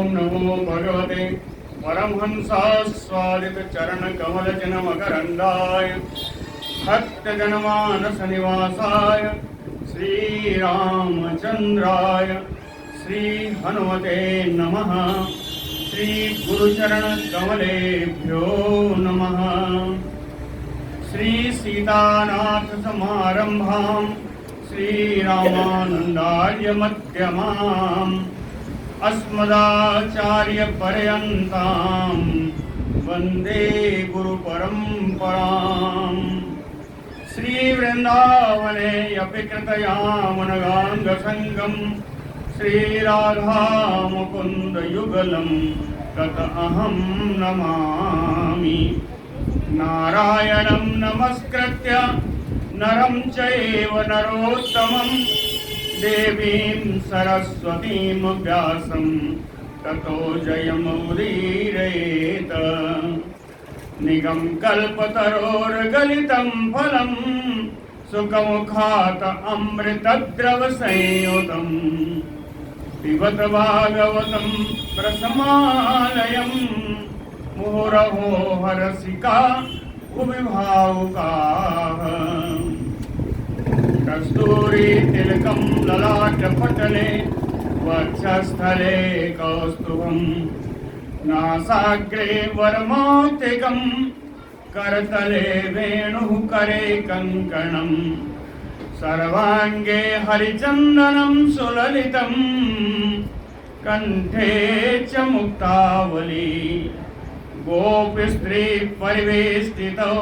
ओम नमो भगवते परमहंसास्वादित चरण कमल जनमकरंदाय भक्तजनमानस निवासाय श्री रामचंद्राय श्री हनुमते नमः। श्री गुरुचरण कमलेभ्यो नमः। श्री सीतानाथ समारंभां श्री रामानंदार्य मध्यमाम् अस्मदाचार्य पर्यन्तां वंदे गुरु परंपरां। श्री वृंदावने अपि कृतयामनगांग संगम श्री राधा मुकुंद युगलं तत अहं नमामि। नारायणं नमस्कृत्य नरं चैव नरोत्तमं देवीं सरस्वतीं व्यासं ततो जयमुदीरयेत्। निगमकल्पतरोर्गलितं फलं सुखमुखात् अमृतद्रवसंयुतं पिबत भागवतं रसमालयं मुहुरहो हरसिका भुवि भावुकाः। कस्तूरी तिलकं ललाटपटले वक्षस्थले कौस्तुभं नासाग्रे वरमौक्तिकं करतले वेणुः करे कङ्कणं सर्वाङ्गे हरिचन्दनं सुललितं कण्ठे च मुक्तावली। गोपस्त्री परिवेष्टितो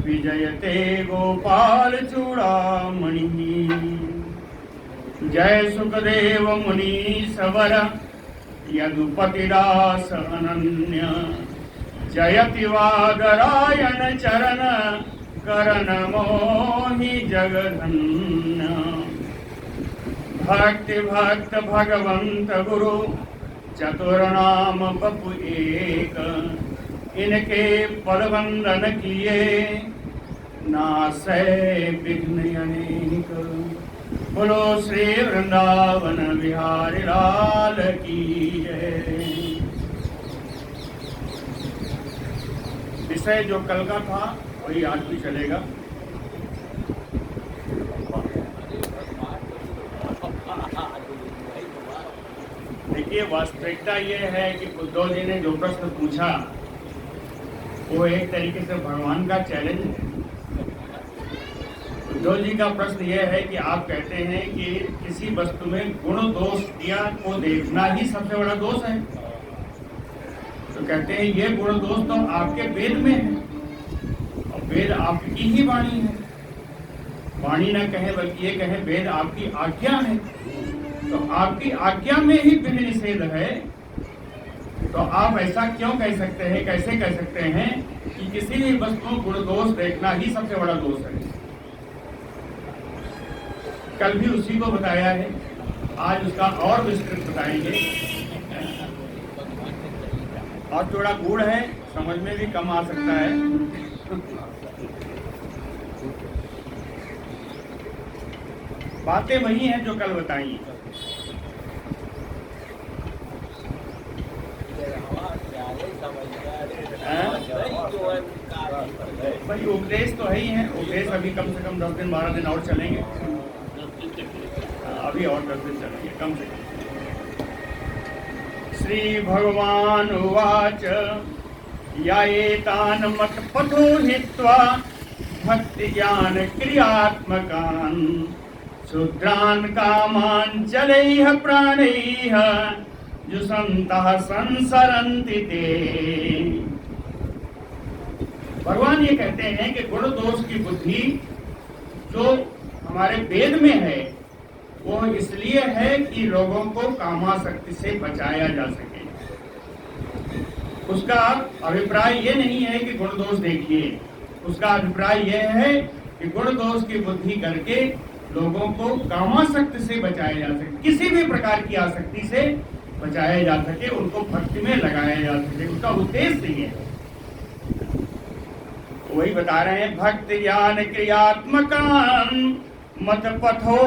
विजयते गोपाल चूड़ामणि। जय सुखदेव मुनीश्वर यदुपतिदास अनन्य जयति वादरायण चरण करण मोहि जगधन्य। भक्ति भक्त भगवंत गुरु चतुर्नाम बपु एक इनके पद वंदन किए नासै विघ्न अनेक। बोलो श्री वृंदावन बिहारी लाल की जय। विषय जो कल का था वही आज भी चलेगा। देखिए, वास्तविकता ये है कि उद्धव जी ने जो प्रश्न पूछा वो एक तरीके से भगवान का चैलेंज है। उद्धव जी का प्रश्न ये है कि आप कहते हैं कि किसी वस्तु में गुण दोष दिया को देखना ही सबसे बड़ा दोष है, तो कहते हैं ये गुण दोष तो आपके वेद में है और वेद आपकी ही वाणी है। वाणी न कहे बल्कि ये कहे वेद आपकी आज्ञा है, तो आपकी आज्ञा में ही विधि निषेध है। तो आप ऐसा क्यों कह सकते हैं, कैसे कह सकते हैं कि किसी भी वस्तु में गुण दोष देखना ही सबसे बड़ा दोष है। कल भी उसी को बताया है, आज उसका और विस्तृत बताएंगे। और थोड़ा गूढ़ है, समझ में भी कम आ सकता है। बातें वही हैं जो कल बताई। भाई उपदेश तो है ही है, उपदेश अभी कम से कम 10 दिन 12 दिन और चलेंगे। अभी और 10 दिन चलेंगे कम से कम। श्री भगवान उवाच या एतान् मत्पथो हित्वा भक्ति ज्ञान क्रियात्मकान् शूद्रान् कामान् जलैः प्राणैः जुषन्तः संसरन्ति ते। भगवान ये कहते हैं कि गुण दोष की बुद्धि जो हमारे वेद में है वो इसलिए है कि लोगों को कामासक्ति से बचाया जा सके। उसका अभिप्राय ये नहीं है कि गुण दोष देखिए, उसका अभिप्राय यह है कि गुण दोष की बुद्धि करके लोगों को कामासक्ति से बचाया जा सके, किसी भी प्रकार की आसक्ति से बचाया जा सके, उनको भक्ति में लगाया जा सके। उसका उद्देश्य ये है। वही बता रहे हैं, भक्ति ज्ञान क्रियात्मकान् मत पथो।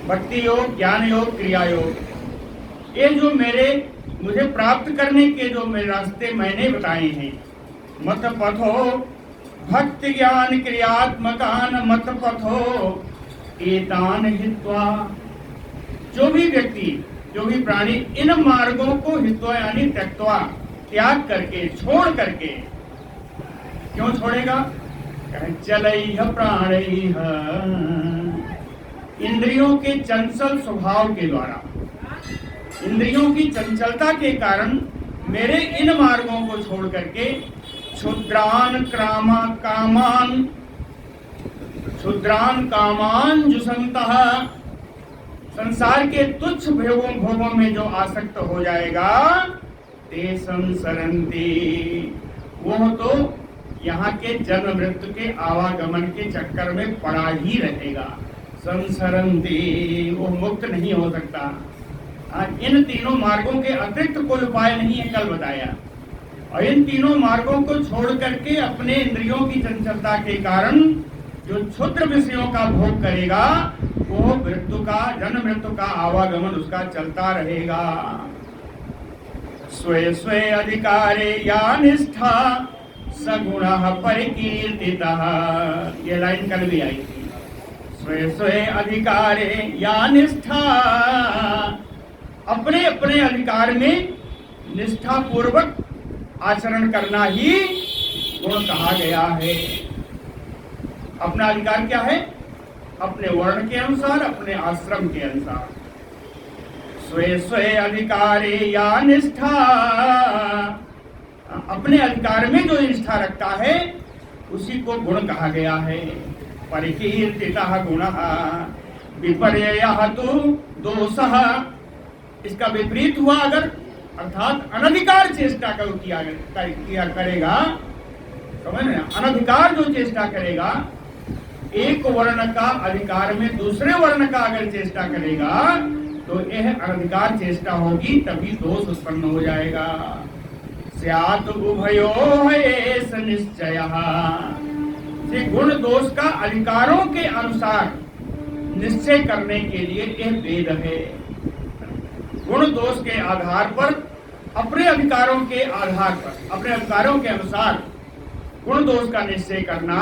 भक्ति योग, ज्ञान योग, क्रिया योग, ये जो मुझे प्राप्त करने के जो मेरे रास्ते मैंने बताए हैं, मत पथो भक्ति ज्ञान क्रियात्मकान मत पथो एतान हित्वा। जो भी व्यक्ति, जो भी प्राणी इन मार्गों को हित्वा यानी त्यक्त्वा, त्याग करके, छोड़ करके, क्यों छोड़ेगा? चलैह प्राणैह, इंद्रियों के चंचल स्वभाव के द्वारा, इंद्रियों की चंचलता के कारण मेरे इन मार्गों को छोड़ करके क्षुद्रान कामान जुसंतः, संसार के तुच्छ भोगों में जो आसक्त हो जाएगा, ते संसरन्ति, वो तो यहाँ के जन्म मृत्यु के आवागमन के चक्कर में पड़ा ही रहेगा। संसरन्ति, वो मुक्त नहीं हो सकता। इन तीनों मार्गों के अतिरिक्त कोई उपाय नहीं है, कल बताया। और इन तीनों मार्गों को छोड़ करके अपने इंद्रियों की चंचलता के कारण जो क्षुद्र विषयों का भोग करेगा, वो मृत्यु का, जन्म मृत्यु का आवागमन उसका चलता रहेगा। स्वे स्वे अधिकारे या निष्ठा सगुण परिकीर्तितः, ये लाइन कल भी आई थी। स्वे स्वे अधिकारे या निष्ठा, अपने अपने अधिकार में निष्ठा पूर्वक आचरण करना ही गुण कहा गया है। अपना अधिकार क्या है? अपने वर्ण के अनुसार, अपने आश्रम के अनुसार। स्वे स्वे अधिकारे या निष्ठा, अपने अधिकार में जो निष्ठा रखता है उसी को गुण कहा गया है। परिकीर्तितः गुणः विपर्ययः तु दोषः, इसका विपरीत हुआ अगर, अर्थात अनधिकार चेष्टा किया करेगा, समझ रहे हैं? अनधिकार जो चेष्टा करेगा, एक वर्ण का अधिकार में दूसरे वर्ण का अगर चेष्टा करेगा तो यह अनधिकार चेष्टा होगी, तभी दोष उत्पन्न हो जाएगा। स्यात् उभयोः एष निश्चयः, गुण दोष का अधिकारों के अनुसार निश्चय करने के लिए यह वेद है। गुण दोष के आधार पर, अपने अधिकारों के आधार पर, अपने अधिकारों के अनुसार गुण दोष का निश्चय करना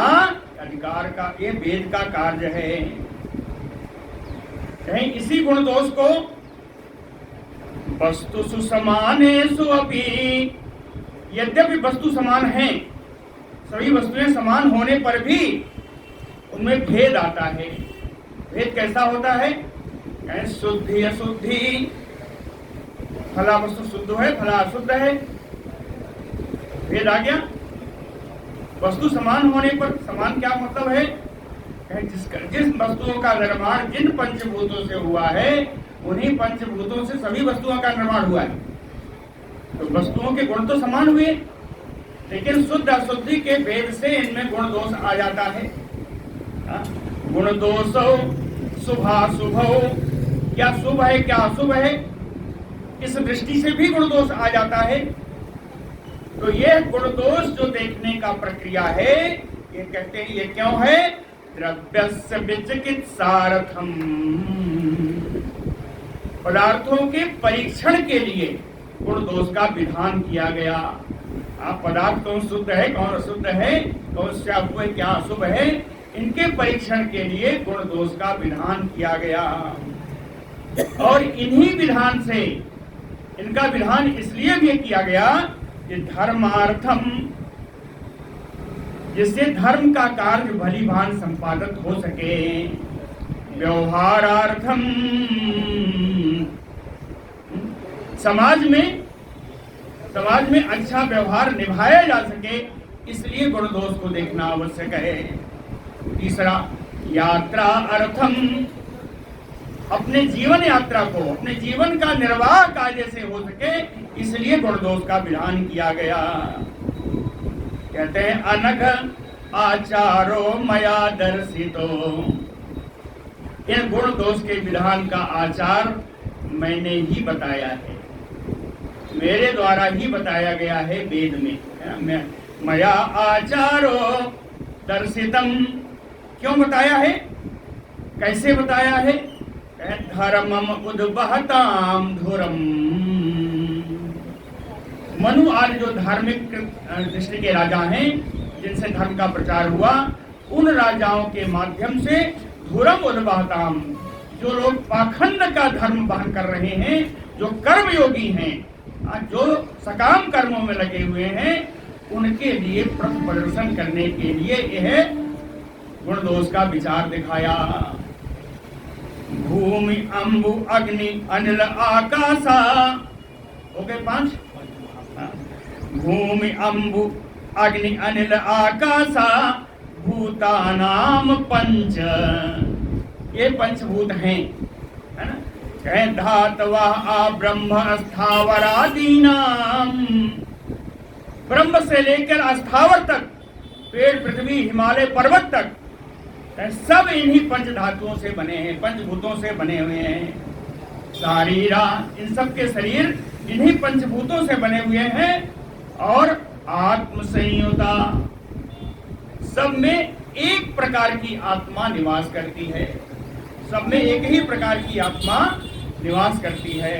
अधिकार का, ये वेद का कार्य है। कहीं इसी गुण दोष को वस्तुषु समानेषु अपि, यद्यपि वस्तु समान है, सभी वस्तुएं समान होने पर भी उनमें भेद आता है। भेद कैसा होता है? शुद्धि अशुद्धि, फला वस्तु शुद्ध है, फला अशुद्ध है, भेद आ गया। वस्तु समान होने पर, समान क्या मतलब है? जिस वस्तुओं का निर्माण जिन पंचभूतों से हुआ है, उन्हीं पंचभूतों से सभी वस्तुओं का निर्माण हुआ है। तो वस्तुओं के गुण तो समान हुए, लेकिन शुद्ध अशुद्धि के भेद से इनमें गुण दोष आ जाता है। गुण दोषो शुभाशुभो, क्या शुभ है क्या अशुभ है, इस दृष्टि से भी गुण दोष आ जाता है। तो ये गुण दोष जो देखने का प्रक्रिया है, ये कहते हैं, ये क्यों है? द्रव्यस्य विचिकित्सार्थम, पदार्थों के परीक्षण के लिए गुण दोष का विधान किया गया। आप पदार्थ कौन शुद्ध है, कौन अशुद्ध है, कौन शुभ है क्या अशुभ है, इनके परीक्षण के लिए गुण दोष का विधान किया गया। और इन्हीं विधान से, इनका विधान इसलिए भी किया गया कि धर्मार्थम, जिससे धर्म का कार्य भलीभांति संपादित हो सके, व्यवहारार्थम, समाज में अच्छा व्यवहार निभाया जा सके, इसलिए गुण दोष को देखना आवश्यक है। तीसरा, यात्रा अर्थम, अपने जीवन यात्रा को, अपने जीवन का निर्वाह कार्य से हो सके, इसलिए गुण दोष का विधान किया गया। कहते हैं, अनघ आचारो मया दर्शितो, इन गुण दोष के विधान का आचार मैंने ही बताया है, मेरे द्वारा ही बताया गया है वेद में। मया आचारो दर्शितम, क्यों बताया है, कैसे बताया है? धर्मम उद्वहताम धुरम। मनु आदि जो धार्मिक दृष्टि के राजा हैं, जिनसे धर्म का प्रचार हुआ, उन राजाओं के माध्यम से धुरम उद्वहताम, जो लोग पाखंड का धर्म वहन कर रहे हैं, जो कर्म योगी हैं, जो सकाम कर्मों में लगे हुए हैं, उनके लिए पथ प्रदर्शन करने के लिए यह गुण दोष का विचार दिखाया। भूमि अंबु अग्नि अनिल आकाशा, हो गए 5। भूमि अंबु अग्नि अनिल आकाशा भूतानाम पंच, ये पंचभूत हैं, है ना। कहे धातवा आ ब्रह्म स्थावरादीनाम, ब्रह्म से लेकर अस्थावर तक, पेड़ पृथ्वी हिमालय पर्वत तक, सब इन्हीं पंच धातुओं से बने हैं, पंचभूतों से बने हुए हैं। शारीरा, इन सब के शरीर इन्हीं पंचभूतों से बने हुए हैं। और आत्म संयुता, सब में एक प्रकार की आत्मा निवास करती है, सब में एक ही प्रकार की आत्मा निवास करती है।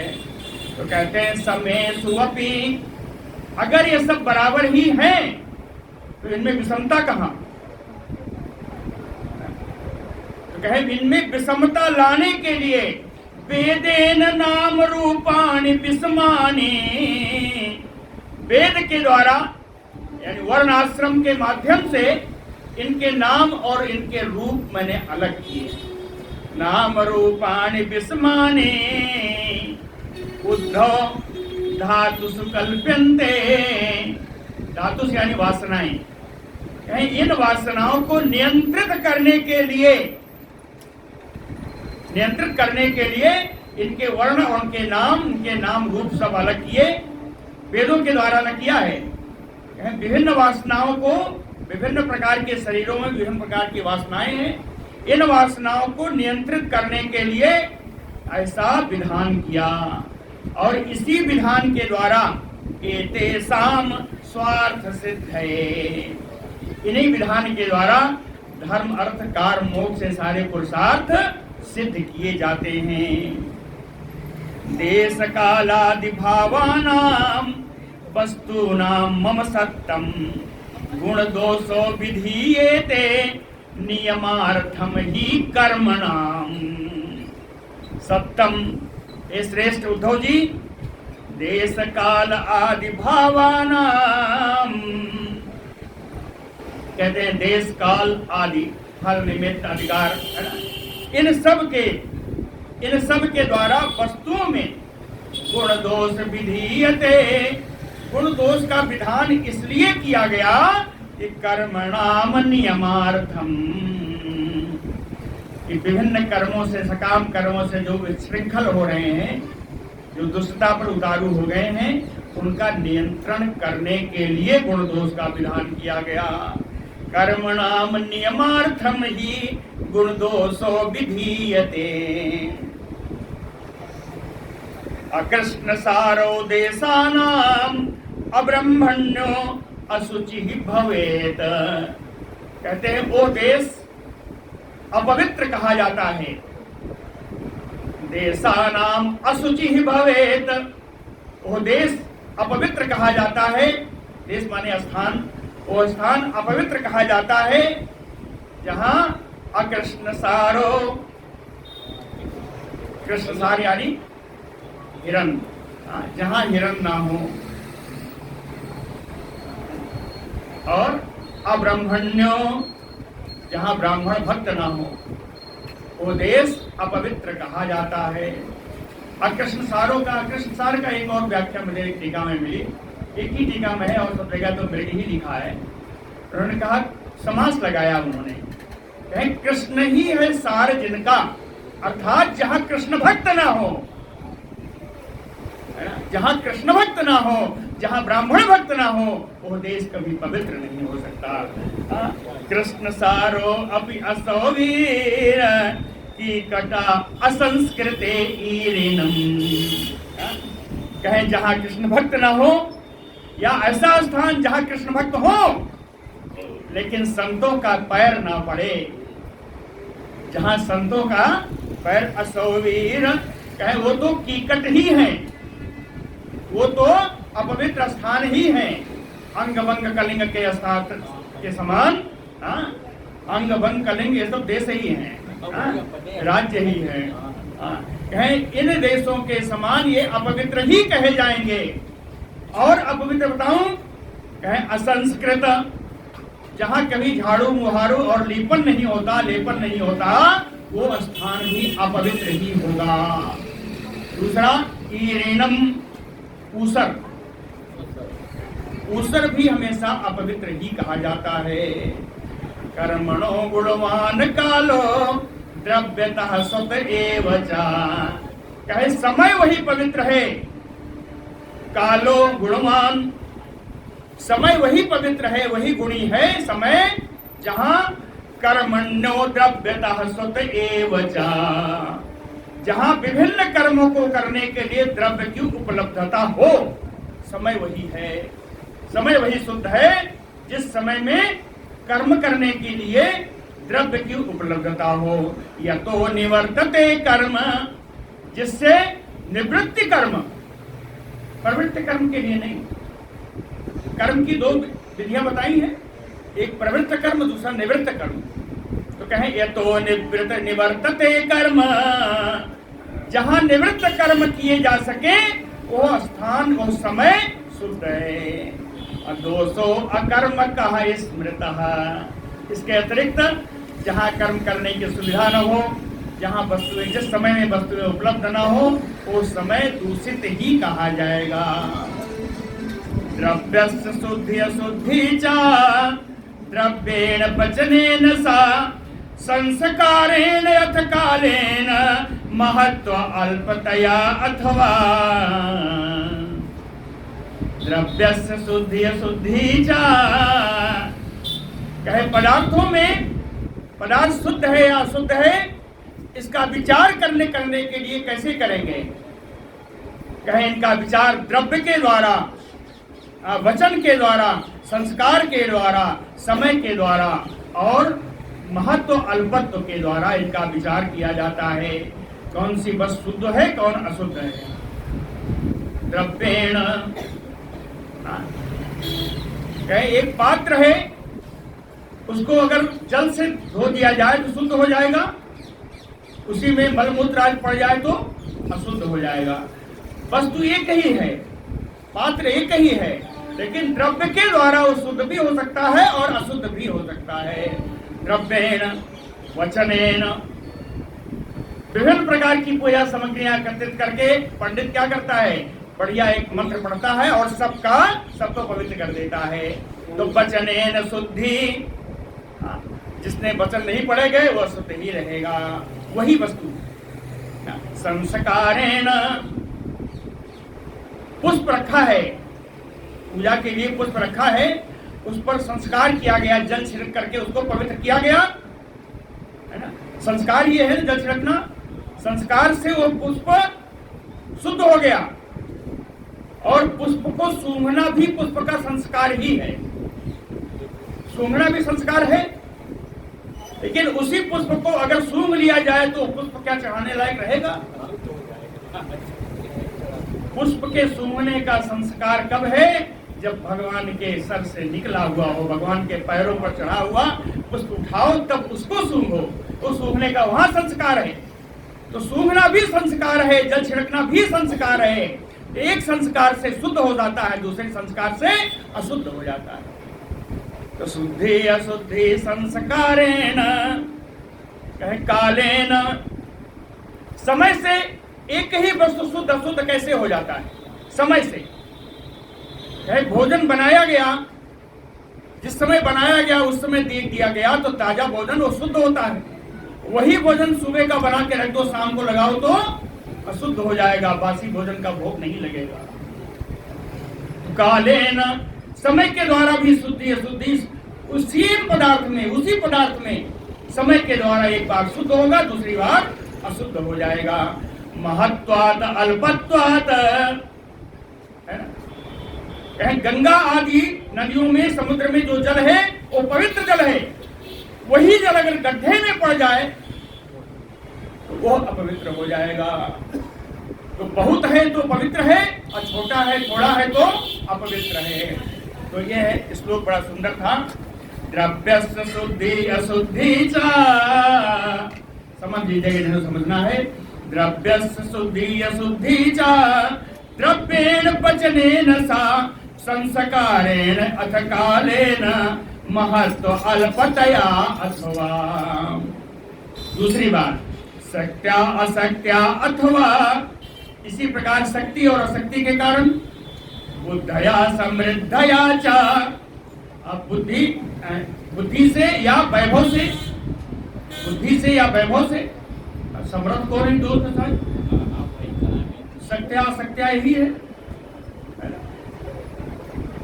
तो कहते हैं समय सुअपी, अगर ये सब बराबर ही हैं तो इनमें विषमता कहाँ। तो कहे इनमें विषमता लाने के लिए वेदेन नाम रूपाणि विषमानि, वेद के द्वारा यानी वर्ण आश्रम के माध्यम से इनके नाम और इनके रूप मैंने अलग किए। नाम रूपाणि विषमानि उद्धव धातुषु कल्प्यन्ते, धातुष यानी वासनाएं, इन वासनाओं को नियंत्रित करने के लिए इनके वर्ण और इनके नाम रूप सब अलग किए, वेदों के द्वारा अलग किया है। विभिन्न वासनाओं को, विभिन्न प्रकार के शरीरों में विभिन्न प्रकार की वासनाएं हैं, इन वासनाओं को नियंत्रित करने के लिए ऐसा विधान किया। और इसी विधान के द्वारा एतेषाम स्वार्थ सिद्ध है, इन्हीं विधान के द्वारा धर्म अर्थ कार मोक्ष से सारे पुरुषार्थ सिद्ध किए जाते हैं। देश कालादि भावानाम वस्तूनाम मम सत्तम गुण दोषो विधीयेते नियमार्थम ही कर्मणाम। सप्तम, ये श्रेष्ठ उद्धव जी, देश काल आदि भावानाम, कहते हैं देश काल आदि फल निमित्त अधिकार, इन सब के द्वारा वस्तुओं में गुण दोष विधीयते, गुण दोष का विधान इसलिए किया गया कि कर्मणाम नियमार्थम, कि विभिन्न कर्मों से, सकाम कर्मों से जो विशृंखल हो रहे हैं, जो दुष्टता पर उतारू हो गए हैं, उनका नियंत्रण करने के लिए गुण दोष का विधान किया गया। कर्मणाम नियमार्थम ही गुण दोषो विधीयते। अकृष्ण सारो देशानाम अब्रह्मण्यो अशुचि भवेत, कहते हैं वो देश अपवित्र कहा जाता है। देशानाम अशुचि भवेत, वो देश अपवित्र कहा जाता है। देश माने स्थान, वो स्थान अपवित्र कहा जाता है जहां अकृष्ण सारो, कृष्ण सार यानी हिरण, जहां हिरण ना हो, और अब्रह्मण्यो, जहां ब्राह्मण भक्त ना हो, वो देश अपवित्र कहा जाता है। अकृष्ण सारों का, कृष्ण सार का एक और व्याख्या मुझे एक टीका में मिली, एक ही टीका में है और सब जगह तो मेरे ही लिखा है। उन्होंने कहा, समास लगाया उन्होंने, कहे कृष्ण ही है सार जिनका, अर्थात जहां कृष्ण भक्त ना हो, जहां कृष्ण भक्त ना हो, जहां ब्राह्मण भक्त ना हो, वो देश कभी पवित्र नहीं हो सकता। कृष्ण सारो अपि असौ वीर की कटा असंस्कृते ईरिनम, कहे जहां कृष्ण भक्त ना हो, या ऐसा स्थान जहां कृष्ण भक्त हो लेकिन संतों का पैर ना पड़े, जहां संतों का पैर असौवीर, कहे वो तो कीकट ही है, वो तो अपवित्र स्थान ही है, अंग भंग कलिंग के स्थान के समान। अंग भंग कलिंग ये सब देश ही है, राज्य ही है। कहे इन देशों के समान ये अपवित्र ही कहे जाएंगे। और अपवित्र बताऊं, कहे असंस्कृत, जहां कभी झाड़ू मुहारू और लेपन नहीं होता, लेपन नहीं होता, वो स्थान भी अपवित्र ही होगा। दूसरा ईरेनम, ऊसर, ऊसर भी हमेशा अपवित्र ही कहा जाता है। कर्मणो गुणवान कालो द्रव्यतः सुत एव च, कहे समय वही पवित्र है, कालो गुणवान, समय वही पवित्र है, वही गुणी है समय, जहां कर्मण्यो द्रव्यतः सुत एव च, जहां विभिन्न कर्मों को करने के लिए द्रव्य की उपलब्धता हो, समय वही है, समय वही शुद्ध है जिस समय में कर्म करने के लिए द्रव्य की उपलब्धता हो। या तो निवर्तते कर्म, जिससे निवृत्ति कर्म, प्रवृत्ति कर्म के लिए नहीं। कर्म की दो विधियां बताई हैं, एक प्रवृत्त कर्म, दूसरा निवृत्त कर्म। तो कहें ये तो निवर्तते कर्म, जहां निवृत्त कर्म किए जा सके वो स्थान वो समय शुद्ध है। दोषो अकर्म कहा स्मृत, इसके अतिरिक्त जहां कर्म करने की सुविधा न हो, जहां वस्तुएं जिस समय में वस्तुएं उपलब्ध न हो, वो समय दूषित ही कहा जाएगा। द्रव्यस्य शुद्धि अशुद्धि च द्रव्येण वचनेन सा संस्कारेण अथ कालेन महत्व अल्पतया अथवा। द्रव्यस्य शुद्धि अशुद्धि च, कहे पदार्थों में पदार्थ शुद्ध है या अशुद्ध है, इसका विचार करने के लिए कैसे करेंगे? कहे इनका विचार द्रव्य के द्वारा, वचन के द्वारा, संस्कार के द्वारा, समय के द्वारा और महत्व अल्पत्व के द्वारा इनका विचार किया जाता है। कौन सी वस्तु शुद्ध है, कौन अशुद्ध है। द्रव्येण, कहे एक पात्र है, उसको अगर जल से धो दिया जाए तो शुद्ध हो जाएगा, उसी में मलमूत्र आज पड़ जाए तो अशुद्ध हो जाएगा। वस्तु एक ही है, पात्र एक ही है, लेकिन द्रव्य के द्वारा वो शुद्ध भी हो सकता है और अशुद्ध भी हो सकता है। द्रव्येन वचनेन, विभिन्न प्रकार की पूजा सामग्रियां एकत्रित करके पंडित क्या करता है, बढ़िया एक मंत्र पढ़ता है और सबको पवित्र कर देता है। तो वचनेन शुद्धि, जिसने वचन नहीं पढ़े गए वो शुद्ध ही रहेगा, वही वस्तु। संस्कारेण, पुष्प रखा है, पूजा के लिए पुष्प रखा है, उस पर संस्कार किया गया, जल छिड़क करके उसको पवित्र किया गया, है ना। संस्कार ये है जल छिड़कना, संस्कार से वो पुष्प शुद्ध हो गया। और पुष्प को सूंघना भी पुष्प का संस्कार ही है, सूंघना भी संस्कार है। लेकिन उसी पुष्प को अगर सूंघ लिया जाए तो पुष्प क्या चढ़ाने लायक रहेगा? पुष्प के सूंघने का संस्कार कब है? जब भगवान के सर से निकला हुआ हो, भगवान के पैरों पर चढ़ा हुआ पुष्प उठाओ तब उसको सूंघो, तो सूंघने का वहां संस्कार है। तो सूंघना भी संस्कार है, जल छिड़कना भी संस्कार है। एक संस्कार से शुद्ध हो जाता है, दूसरे संस्कार से अशुद्ध हो जाता है। तो शुद्धि अशुद्धि संस्कारेण, कहे कालेन, समय से एक ही वस्तु शुद्ध अशुद्ध कैसे हो जाता है? समय से। कहे भोजन बनाया गया, जिस समय बनाया गया उस समय दे दिया गया तो ताजा भोजन वो शुद्ध होता है। वही भोजन सुबह का बना के रख दो, शाम को लगाओ तो अशुद्ध हो जाएगा, बासी भोजन का भोग नहीं लगेगा। तो कालेन, समय के द्वारा भी शुद्धि अशुद्धि उसी पदार्थ में समय के द्वारा एक बार शुद्ध होगा, दूसरी बार अशुद्ध हो जाएगा। महत्वात अल्पत्वात, है ना। कहें गंगा आदि नदियों में, समुद्र में जो जल है वो पवित्र जल है, वही जल अगर गड्ढे में पड़ जाए तो वो अपवित्र हो जाएगा। तो बहुत है तो पवित्र है, और छोटा है थोड़ा है तो अपवित्र है। तो यह श्लोक बड़ा सुंदर था। द्रव्यस्य शुद्धि अशुद्धि च, समझ लीजिएगा जिन्हें समझना है। द्रव्यस्य शुद्धि अशुद्धि च द्रव्येण पचनेन सा संस्कारेण अथ कालेन महत्व अल्पतया अथवा। दूसरी बात, शक्त्या अशक्त्या अथवा, इसी प्रकार शक्ति और अशक्ति के कारण बुद्धया समृद्धया च, बुद्धि से या वैभव से, बुद्धि से या वैभव से समृद्ध कौन दो था। शक्त्या अशक्त्या यही है।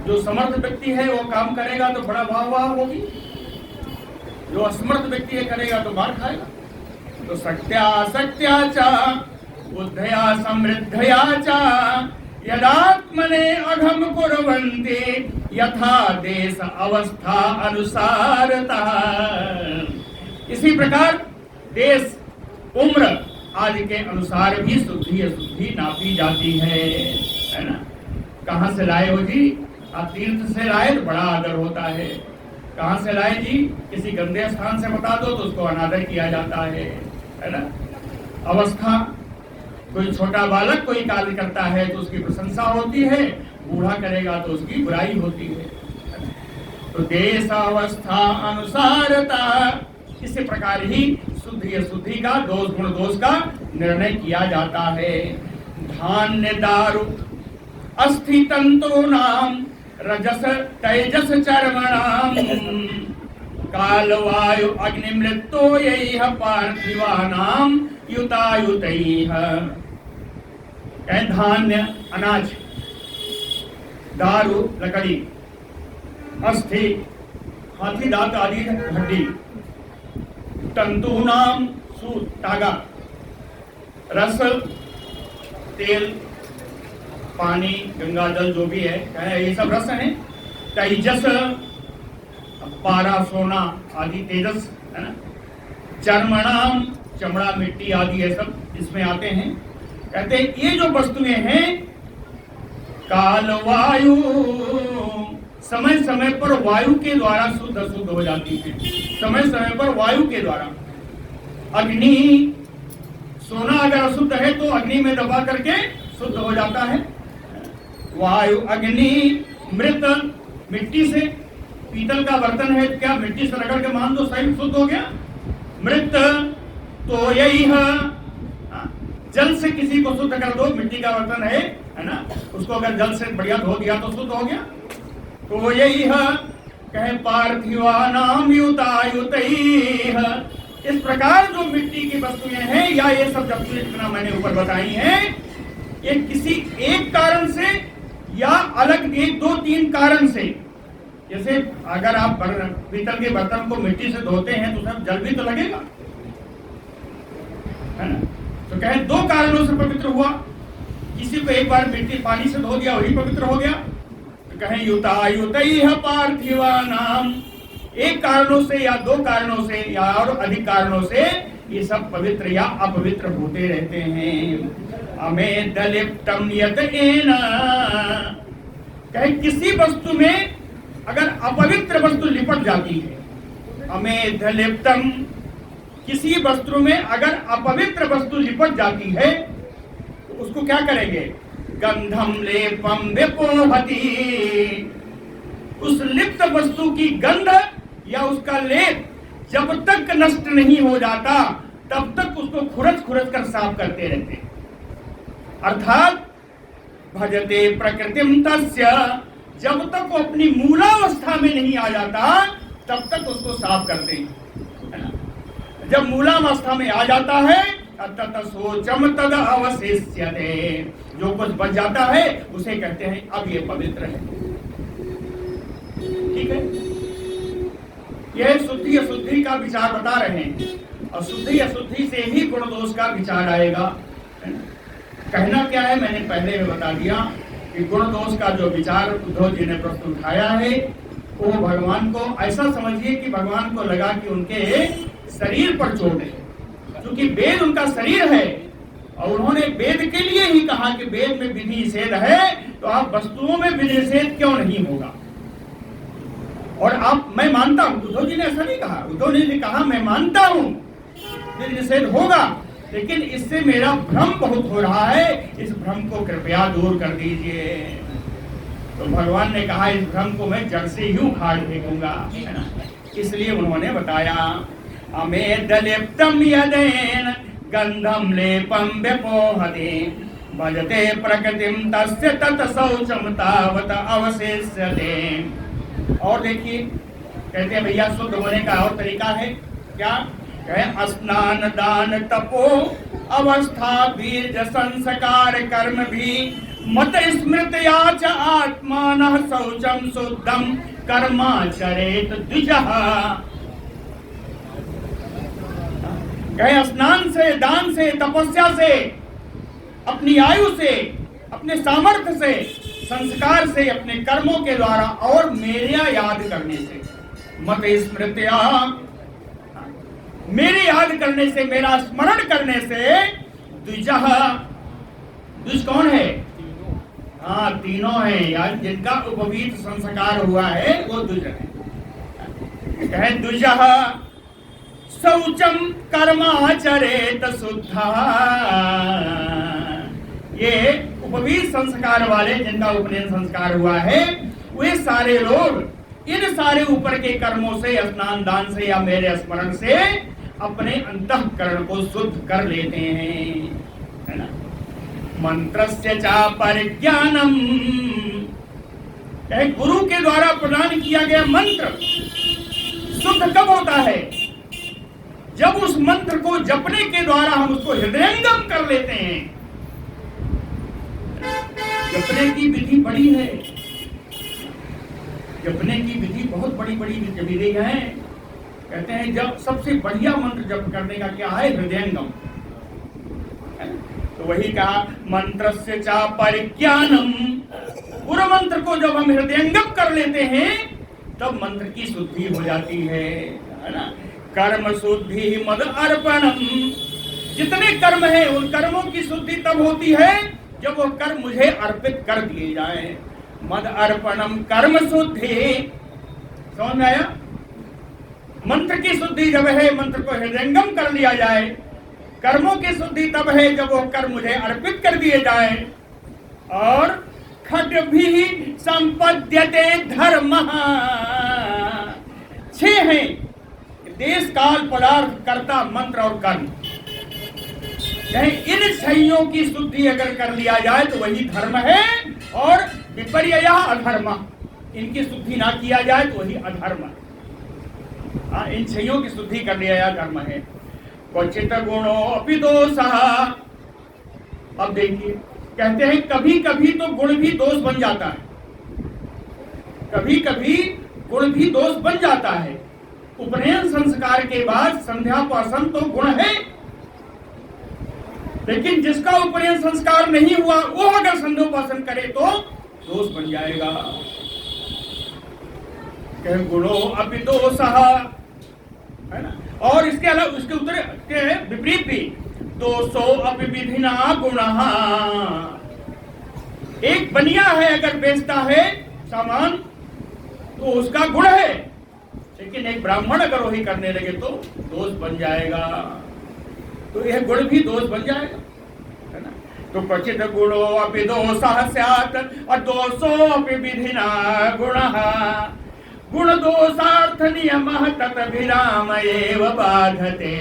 जो समर्थ व्यक्ति है वो काम करेगा तो बड़ा वाह वाह होगी, जो असमर्थ व्यक्ति है करेगा तो मार खाएगा। तो शक्त्या शक्त्या च बुद्धया समृद्धया च यदात्मने अघम कुर्वन्ति यथा देश अवस्था अनुसारतः। इसी प्रकार देश उम्र आदि के अनुसार भी शुद्धि अशुद्धि नापी जाती है ना। कहाँ से लाए हो जी? आप तीर्थ से लाए तो बड़ा आदर होता है। कहाँ से लाए जी? किसी गंदे स्थान से बता दो तो उसको अनादर किया जाता है ना। अवस्था, कोई छोटा बालक कोई कार्य करता है तो उसकी प्रशंसा होती है, बूढ़ा करेगा तो उसकी बुराई होती है। तो देश अवस्था अनुसारता, इसी प्रकार ही शुद्धि अशुद्धि का, दोष गुण दोष का निर्णय किया जाता है। धान्य दारु अस्थि तंतूनाम रजस तेजस चर्मणाम काल वायु अग्नि मृत्यो यैह पार्थिवानाम युतायुतैः। धान्य अनाज, दारू लकड़ी, अस्थि हाथी दांत आदि हड्डी, तंतूनाम सूत धागा, रस तेल पानी गंगा जल जो भी है ये सब रस है। तेजस पारा सोना आदि तेजस है ना। चर्मणाम चमड़ा मिट्टी आदि ये सब इसमें आते हैं। कहते हैं ये जो वस्तुएं हैं काल वायु, समय समय पर वायु के द्वारा शुद्ध अशुद्ध हो जाती है। समय समय पर वायु के द्वारा। अग्नि, सोना अगर अशुद्ध है तो अग्नि में दबा करके शुद्ध हो जाता है। वायु अग्नि मृत, मिट्टी से, पीतल का बर्तन है क्या मिट्टी से रगड़ के मान दो सही शुद्ध हो गया। मृत तो यही है, जल से किसी को शुद्ध कर दो, मिट्टी का बर्तन है ना, उसको अगर जल से बढ़िया धो दिया तो शुद्ध हो गया। तो यही है कहे पार्थिवानाम युतायुतैः। इस प्रकार जो मिट्टी की वस्तुएं हैं या ये सब जब इतना मैंने ऊपर बताई हैं, ये किसी एक कारण से या अलग एक दो तीन कारण से, जैसे अगर आप पीतल के बर्तन को मिट्टी से धोते हैं तो उसमें जल भी तो लगेगा है ना। तो कहे दो कारणों से पवित्र हुआ। किसी को एक बार मिट्टी पानी से धो दिया वही पवित्र हो गया। तो कहे युतायुतैः पार्थिवानाम, एक कारणों से या दो कारणों से या और अधिक कारणों से ये सब पवित्र या अपवित्र होते रहते हैं। अमेदलिप्तम यतेन, कहे किसी वस्तु में अगर अपवित्र वस्तु लिपट जाती है, अमेदलिप्तम, किसी वस्तु में अगर अपवित्र वस्तु लिपट जाती है तो उसको क्या करेंगे? गंधम लेपम विपोहति, उस लिप्त वस्तु की गंध या उसका लेप जब तक नष्ट नहीं हो जाता तब तक उसको खुरच खुरच कर साफ करते रहते। अर्थात भजते प्रकृतिम तस्य, जब तक वो अपनी मूलावस्था में नहीं आ जाता तब तक उसको साफ करते हैं। जब मूलावस्था में आ जाता है तत सोचम तद अवशिष्यते, जो कुछ बच जाता है उसे कहते हैं अब ये पवित्र है। ठीक है, यह शुद्धि अशुद्धि का विचार बता रहे हैं और शुद्धि अशुद्धि से ही गुण दोष का विचार आएगा। कहना क्या है मैंने पहले में बता दिया कि गुण दोष का जो विचार उद्धव जी ने प्रश्न उठाया है वो भगवान को ऐसा समझिए कि भगवान को लगा कि उनके शरीर पर चोट है, क्योंकि वेद उनका शरीर है और उन्होंने वेद के लिए ही कहा कि वेद में विधि निषेध है, तो आप वस्तुओं में विधि निषेध क्यों नहीं होगा। और आप, मैं मानता हूं, उद्धव जी ने ऐसा नहीं कहा, उद्धव जी ने कहा मैं मानता हूं विधि निषेध होगा, लेकिन इससे मेरा भ्रम बहुत हो रहा है, इस भ्रम को कृपया दूर कर दीजिए। तो भगवान ने कहा इस भ्रम को मैं जड़ से ही उखाड़ फेंकूंगा, है ना। इसलिए उन्होंने बताया अमेदलिप्तम यदेन गंधम लेपम व्यपोहते भजते प्रकृतिम तस्य तत शौचम तावत अवशेष्यते। और देखिए कहते हैं भैया शुद्ध होने का और तरीका है क्या, कहे स्नान दान तपो अवस्था बीज संस्कार कर्म भी मत स्मृतया च आत्मानः शौचम शुद्धम कर्माचरेत द्विजः। कहे स्नान से, दान से, तपस्या से, अपनी आयु से, अपने सामर्थ्य से, संस्कार से, अपने कर्मों के द्वारा और मेरा याद करने से, मत स्मृत्या, मेरे याद करने से, मेरा स्मरण करने से, द्विजः, द्विज कौन है, हाँ तीनों है यार, जिनका उपवीत संस्कार हुआ है वो द्विज है। कहे द्विजः शौचम कर्माचरेत शुद्धा, ये उपवीत संस्कार वाले जिनका उपनयन संस्कार हुआ है, वे सारे लोग इन सारे ऊपर के कर्मों से, स्नान दान से या मेरे स्मरण से अपने अंतःकरण को शुद्ध कर लेते हैं, है ना। मंत्रस्य चा परिज्ञानम, गुरु के द्वारा प्रदान किया गया मंत्र शुद्ध कब होता है, जब उस मंत्र को जपने के द्वारा हम उसको हृदयंगम कर लेते हैं। जपने की विधि बड़ी है, जपने की विधि बहुत बड़ी बड़ी विधि है। कहते हैं जब सबसे बढ़िया मंत्र जप करने का क्या है, हृदयंगम। तो वही कहा मंत्रस्य चा परिज्ञानम, पूरा मंत्र को जब हम हृदयंगम कर लेते हैं तब मंत्र की शुद्धि हो जाती है ना। कर्म शुद्धि मद अर्पणम, जितने कर्म है उन कर्मों की शुद्धि तब होती है जब वो कर्म मुझे अर्पित कर दिए जाए। मद अर्पणम कर्म शुद्धि, समझ में आया। मंत्र की शुद्धि जब है, मंत्र को हृदयंगम कर लिया जाए। कर्मों की शुद्धि तब है जब वो कर्म मुझे अर्पित कर दिए जाए। और खट भी संपद्यते धर्म, 6 हैं, देश काल पदार्थ कर्ता मंत्र और कर्म। इन 6 की शुद्धि अगर कर लिया जाए तो वही धर्म है, और विपर्यय अधर्म, इनकी शुद्धि ना किया जाए तो वही अधर्म है। हाँ, इन 6 की शुद्धि कर लिया जाए धर्म है। क्वचित गुणो अपि दोषः, अब देखिए कहते हैं कभी कभी तो गुण भी दोष बन जाता है, कभी कभी गुण भी दोष बन जाता है। उपनयन संस्कार के बाद संध्यापासन तो गुण है, लेकिन जिसका उपनयन संस्कार नहीं हुआ वो अगर संध्यापासन करे तो दोष बन जाएगा। कहे गुणो अपि दोषः, है ना। और इसके अलावा उसके उत्तर के विपरीत भी, दोषो अपि विधिना गुणः, एक बनिया है अगर बेचता है सामान तो उसका गुण है, लेकिन एक ब्राह्मण अगर वही करने लगे तो दोष बन जाएगा। तो यह गुण भी दोष बन जाएगा, है ना। तो क्वचित गुणो अपि दोषः स्यात् और दोषो अपि विधिना गुणः, गुण दोषार्थ नियमः तदभिराम एव बाधते।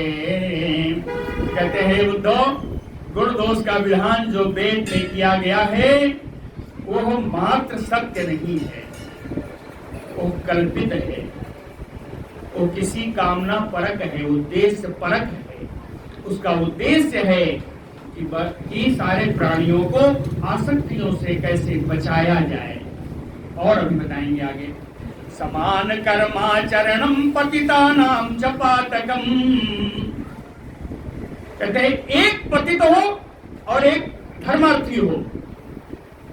कहते हैं उद्धव, गुण दोष का विधान जो वेद में किया गया है वो मात्र सत्य नहीं है, वो कल्पित है, वो किसी कामना परक है, उद्देश्य परक है। उसका उद्देश्य है कि सारे प्राणियों को आसक्तियों से कैसे बचाया जाए। और अभी बताएंगे आगे। समान कर्माचरणम पतितानां च पातकम, कहते हैं एक पतित हो और एक धर्मार्थी हो।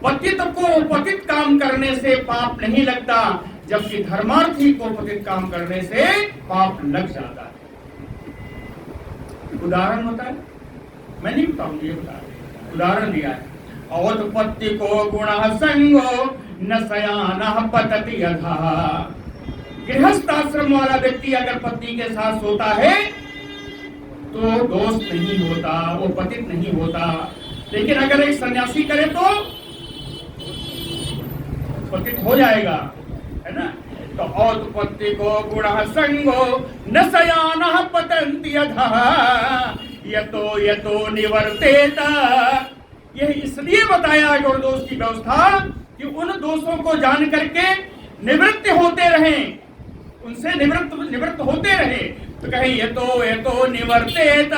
पतित को पतित काम करने से पाप नहीं लगता, जबकि धर्मार्थी को पतित काम करने से पाप लग जाता है। उदाहरण होता है, मैं नहीं बताऊंगी, ये बता रहे उदाहरण दिया है। औत्पत्ति को गुण संगो न शयानः पतति यथा। गृहस्थ आश्रम वाला व्यक्ति अगर पत्नी के साथ सोता है तो दोष नहीं होता, वो पतित नहीं होता। लेकिन अगर एक सन्यासी करे तो पतित हो जाएगा, है ना। तो औत्पत्ति को गुण संगो न शयानः पतन्ति यथा यतो यतो निवर्तेत। यह इसलिए बताया गुण दोष की व्यवस्था कि उन दोषों को जान करके निवृत्त होते रहें, उनसे निवृत्त होते रहे। तो कहे ये तो निवर्तेत,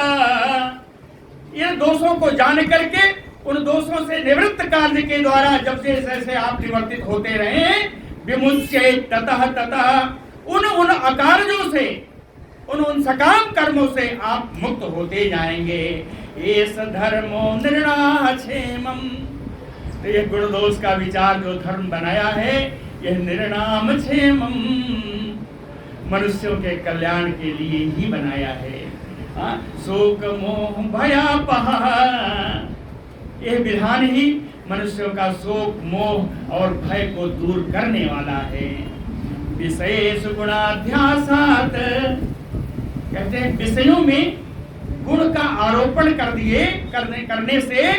ये दोषों को जान करके उन दोषों से निवृत्त कार्य के द्वारा जब से जैसे आप निवर्तित होते रहे, विमुच्य ततः ततः उन अकार्यों से, उन सकाम कर्मों से आप मुक्त होते जाएंगे। एस धर्मो नृणाक्षेमम्। तो ये गुण दोष का विचार जो धर्म बनाया है, यह निर्णाम क्षेमम, मनुष्यों के कल्याण के लिए ही बनाया है। शोक मोह भयापह, यह विधान ही मनुष्यों का शोक मोह और भय को दूर करने वाला है। विशेष गुणाध्यासात, कहते हैं विषयों में गुण का आरोपण करने से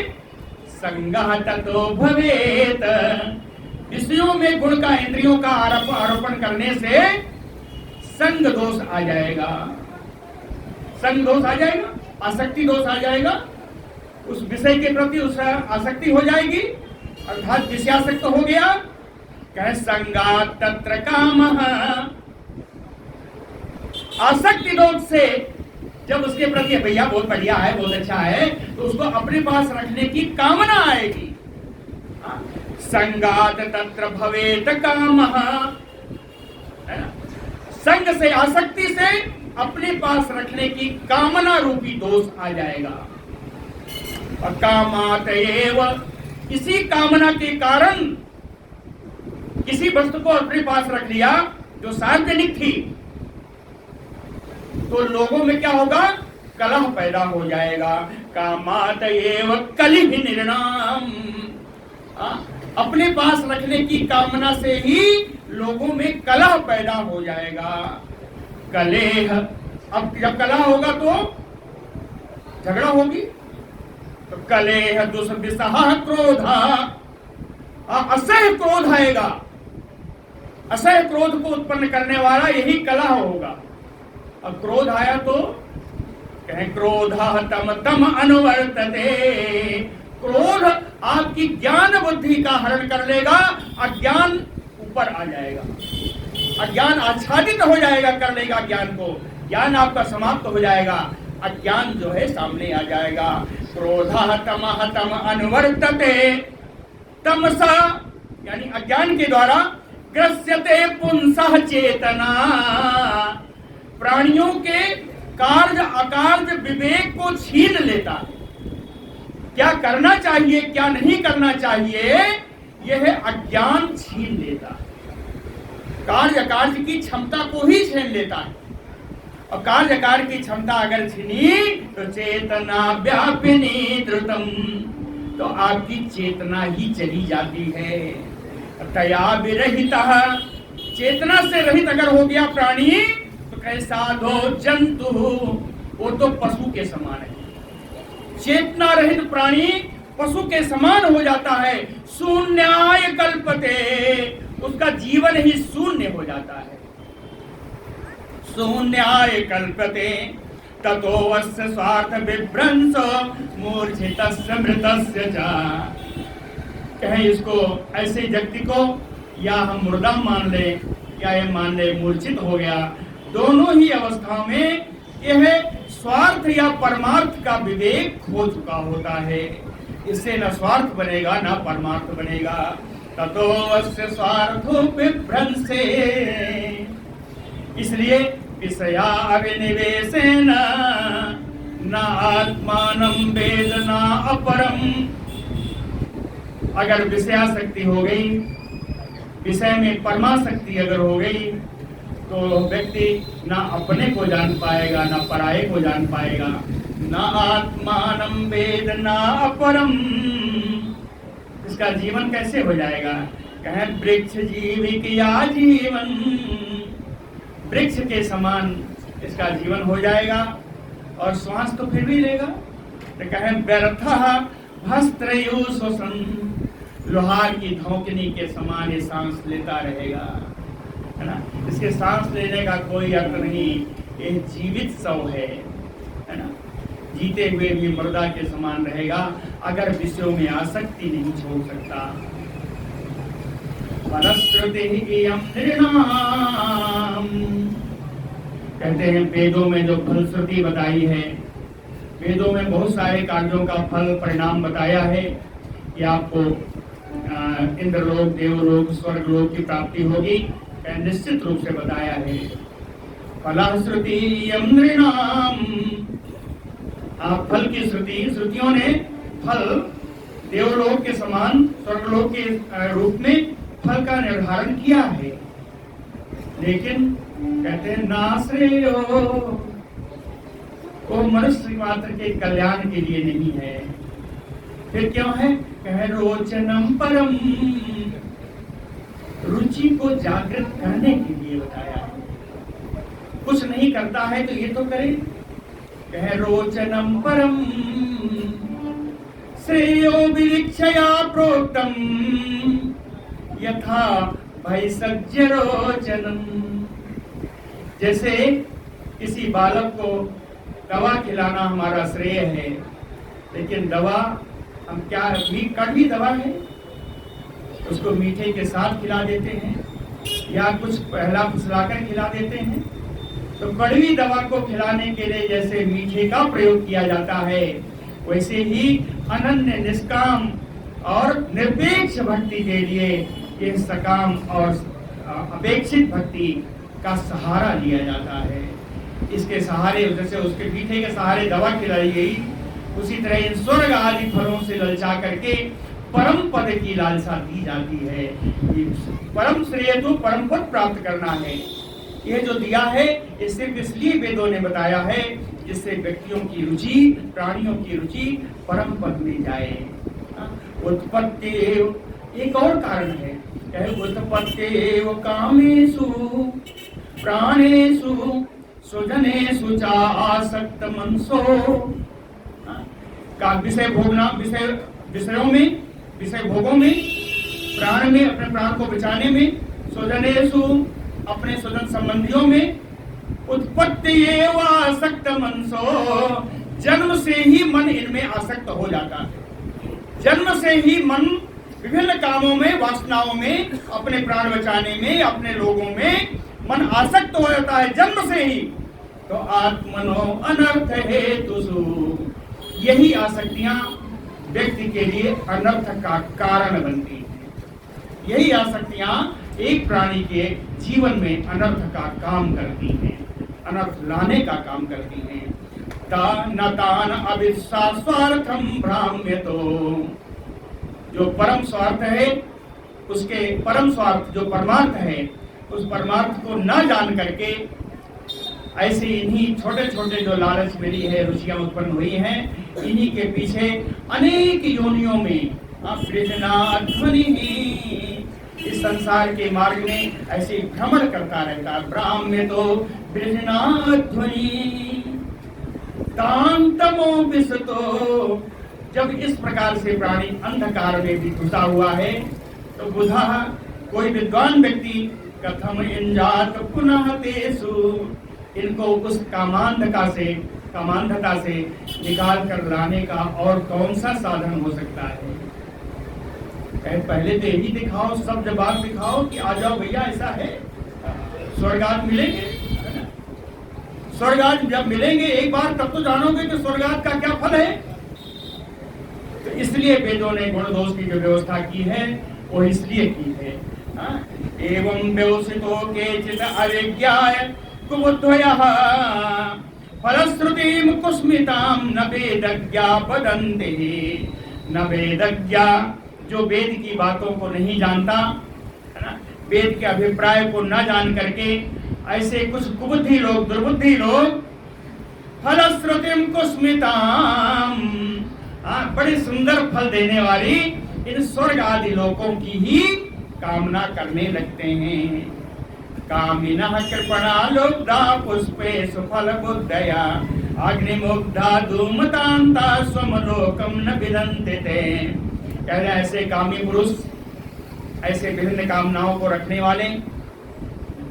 संगः ततो भवेत। विषयों में गुण का, इंद्रियों का आरोपण करने से संग दोष आ जाएगा, संग दोष आ जाएगा, आसक्ति दोष आ जाएगा, उस विषय के प्रति उस आसक्ति हो जाएगी, अर्थात विषयासक्त हो गया। कहे संगात तत्र कामः, आसक्ति दोष से जब उसके प्रति भैया बहुत बढ़िया है, बहुत अच्छा है, तो उसको अपने पास रखने की कामना आएगी। संगात तत्र भवेत कामः, है ना। संग से, आसक्ति से अपने पास रखने की कामना रूपी दोष आ जाएगा। और कामात एव, इसी कामना के कारण किसी वस्तु को अपने पास रख लिया जो सार्वजनिक थी, तो लोगों में क्या होगा, कलह पैदा हो जाएगा। कामात एव कलिह निर्णाम, अपने पास रखने की कामना से ही लोगों में कलह पैदा हो जाएगा। कलेह, अब जब कलह होगा तो झगड़ा होगी, तो कलेह दुष्विषः क्रोधा, असह्य क्रोध आएगा। असह्य क्रोध को उत्पन्न करने वाला यही कलह होगा। अब क्रोध आया तो कहें क्रोधः तम तम अनुवर्तते, क्रोध आपकी ज्ञान बुद्धि का हरण कर लेगा, अज्ञान ऊपर आ जाएगा, अज्ञान आच्छादित हो जाएगा, कर लेगा ज्ञान को, ज्ञान आपका समाप्त हो जाएगा, अज्ञान जो है सामने आ जाएगा। क्रोधः तमः तम अनुवर्तते, तमसा यानी अज्ञान के द्वारा ग्रस्यते पुंसः चेतना, प्राणियों के कार्य अकार्य विवेक को छीन लेता है। क्या करना चाहिए क्या नहीं करना चाहिए, यह अज्ञान छीन लेता है। कार्य कार्य की क्षमता को ही छीन लेता है, और कार्य कार्य की क्षमता अगर छीनी तो चेतना व्यापिनी द्रुतम, तो आपकी चेतना ही चली जाती है। तया विरहितः, चेतना से रहित अगर हो गया प्राणी तो कैसा दो जंतु, वो तो पशु के समान है। चेतना रहित प्राणी पशु के समान हो जाता है। शून्याय कल्पते, उसका जीवन ही शून्य हो जाता है। शून्याय कल्पते ततो अस्य स्वार्थ विभ्रंश मूर्छितस्य मृतस्य च। कहें इसको ऐसे व्यक्ति को या हम मुर्दा मान ले या ये मान ले मूर्छित हो गया, दोनों ही अवस्थाओं में यह स्वार्थ या परमार्थ का विवेक खो चुका होता है। इससे न स्वार्थ बनेगा न परमार्थ बनेगा। ततो अस्य स्वार्थो विभ्रंसे, इसलिए विषया अविनिवेशेन न आत्मानं वेद न अपरम। अगर विषयासक्ति हो गई, विषय में परमाशक्ति अगर हो गई, तो व्यक्ति ना अपने को जान पाएगा ना पराये को जान पाएगा। न आत्मानं वेद न अपरम। इसका जीवन कैसे हो जाएगा? कहें वृक्ष जीविक या जीवन, वृक्ष के समान इसका जीवन हो जाएगा और श्वास तो फिर भी लेगा। तो कहें व्यर्थः भस्त्रयो श्वसन, लोहार की धौंकनी के समान ये सांस लेता रहेगा, है ना। इसके सांस लेने का कोई अर्थ नहीं, ये जीवित शव है ना। जीते हुए भी मुर्दा के समान रहेगा अगर विषयों में आसक्ति नहीं छोड़ सकता। फलश्रुति नृणाम, कहते हैं वेदों में जो फलश्रुति बताई है, वेदों में बहुत सारे कार्यों का फल परिणाम बताया है कि आपको इंद्रलोक, देवलोक, स्वर्गलोक की प्राप्ति होगी, निश्चित रूप से बताया है। फलश्रुति नृणाम, आप फल की श्रुतियों ने फल देवलोक के समान, स्वर्गलोक के रूप में फल का निर्धारण किया है। लेकिन कहते हैं नाश्रेयो, वो मनुष्य मात्र के कल्याण के लिए नहीं है। फिर क्यों है? कह रोचनम परम, रुचि को जागृत करने के लिए बताया है। कुछ नहीं करता है तो ये तो करे। कह रोचनम परम श्रेयो विरिक्षया प्रोक्तम यथा भैषज्य रोचनम। जैसे किसी बालक को दवा खिलाना हमारा श्रेय है, लेकिन दवा हम क्या, कड़वी दवा है, उसको मीठे के साथ खिला देते हैं या कुछ पहला फुसलाकर खिला देते हैं। तो कड़वी दवा को खिलाने के लिए जैसे मीठे का प्रयोग किया जाता है, वैसे ही अनन्य निष्काम और निरपेक्ष भक्ति के लिए ये सकाम और अपेक्षित भक्ति का सहारा लिया जाता है। इसके सहारे, जैसे उसके मीठे के सहारे दवा खिलाई गई, उसी तरह इन स्वर्ग आदि फलों से ललचा करके परम पद की लालसा दी जाती है। परम श्रेय तो परम पद प्राप्त करना है। यह जो दिया है ये सिर्फ इसलिए वेदों ने बताया है जिससे व्यक्तियों की रुचि, प्राणियों की रुचि परम पद में जाए। उत्पत्ति एक और कारण है, उत्पत्ति कामेषु प्राणेषु सुजनेषु च आसक्त मनसो। का विषय भोगना, विषयों में, विषय भोगों में, प्राण में, अपने प्राण को बचाने में, स्वजनेषु अपने स्वजन संबंधियों में, उत्पत्ति एव आसक्त मनसो, जन्म से ही मन इनमें आसक्त हो जाता है। जन्म से ही मन विभिन्न कामों में, वासनाओं में, अपने प्राण बचाने में, अपने लोगों में मन आसक्त हो जाता है जन्म से ही। तो आत्मनो अनर्थ हेतुषु, यही आसक्तियां व्यक्ति के लिए अनर्थ का कारण बनती है। यही आसक्तियां एक प्राणी के जीवन में अनर्थ का काम करती हैं, अनर्थ लाने का काम करती हैं। न तान अविश्वार्थम भ्राम्यतो, जो परम स्वार्थ है, उसके परम स्वार्थ जो परमार्थ है, उस परमार्थ को न जान करके ऐसे इन्हीं छोटे छोटे जो लालच मिली है, रुचियां उत्पन्न हुई हैं, इन्हीं के पीछे अनेक योनियों में ध्वनि इस संसार के मार्ग में ऐसे भ्रमण करता रहता है। ब्राह्म्य तो ध्वनि तांतमो विसतो, जब इस प्रकार से प्राणी अंधकार में भी घुसा हुआ है तो बुधा कोई विद्वान व्यक्ति कथम इंजात पुनः तेसु, इनको उस कामांधता से निकाल कर लाने का और कौन सा साधन हो सकता है? पहले तो यही दिखाओ, सब जवाब दिखाओ कि आ जाओ भैया, ऐसा है। स्वर्गात मिलेंगे, स्वर्गात जब मिलेंगे एक बार तब तो जानोगे कि स्वर्गात का क्या फल है। तो इसलिए वेदों ने गुण दोष की जो व्यवस्था की है वो इसलिए की है। एवं व्यवसितो केचित् अविज्ञाय कुबुद्धयः फलश्रुतिं कुस्मितां न वेदज्ञा वदन्ति। न वेदज्ञा, जो वेद की बातों को नहीं जानता, है ना, वेद के अभिप्राय को न जान करके ऐसे कुछ कुबुद्धि लोग, दुर्बुद्धि लोग फलश्रुतिम कुस्मिताम, बड़े सुंदर फल देने वाली इन स्वर्ग आदि लोकों की ही कामना करने लगते हैं। कामिनः कृपणा लुब्धा पुष्पे सुफल बुद्धया अग्निमुग्धा धूमतांता स्वमलोकम न विदन्ति ते। कह रहे ऐसे कामी पुरुष, ऐसे विभिन्न कामनाओं को रखने वाले,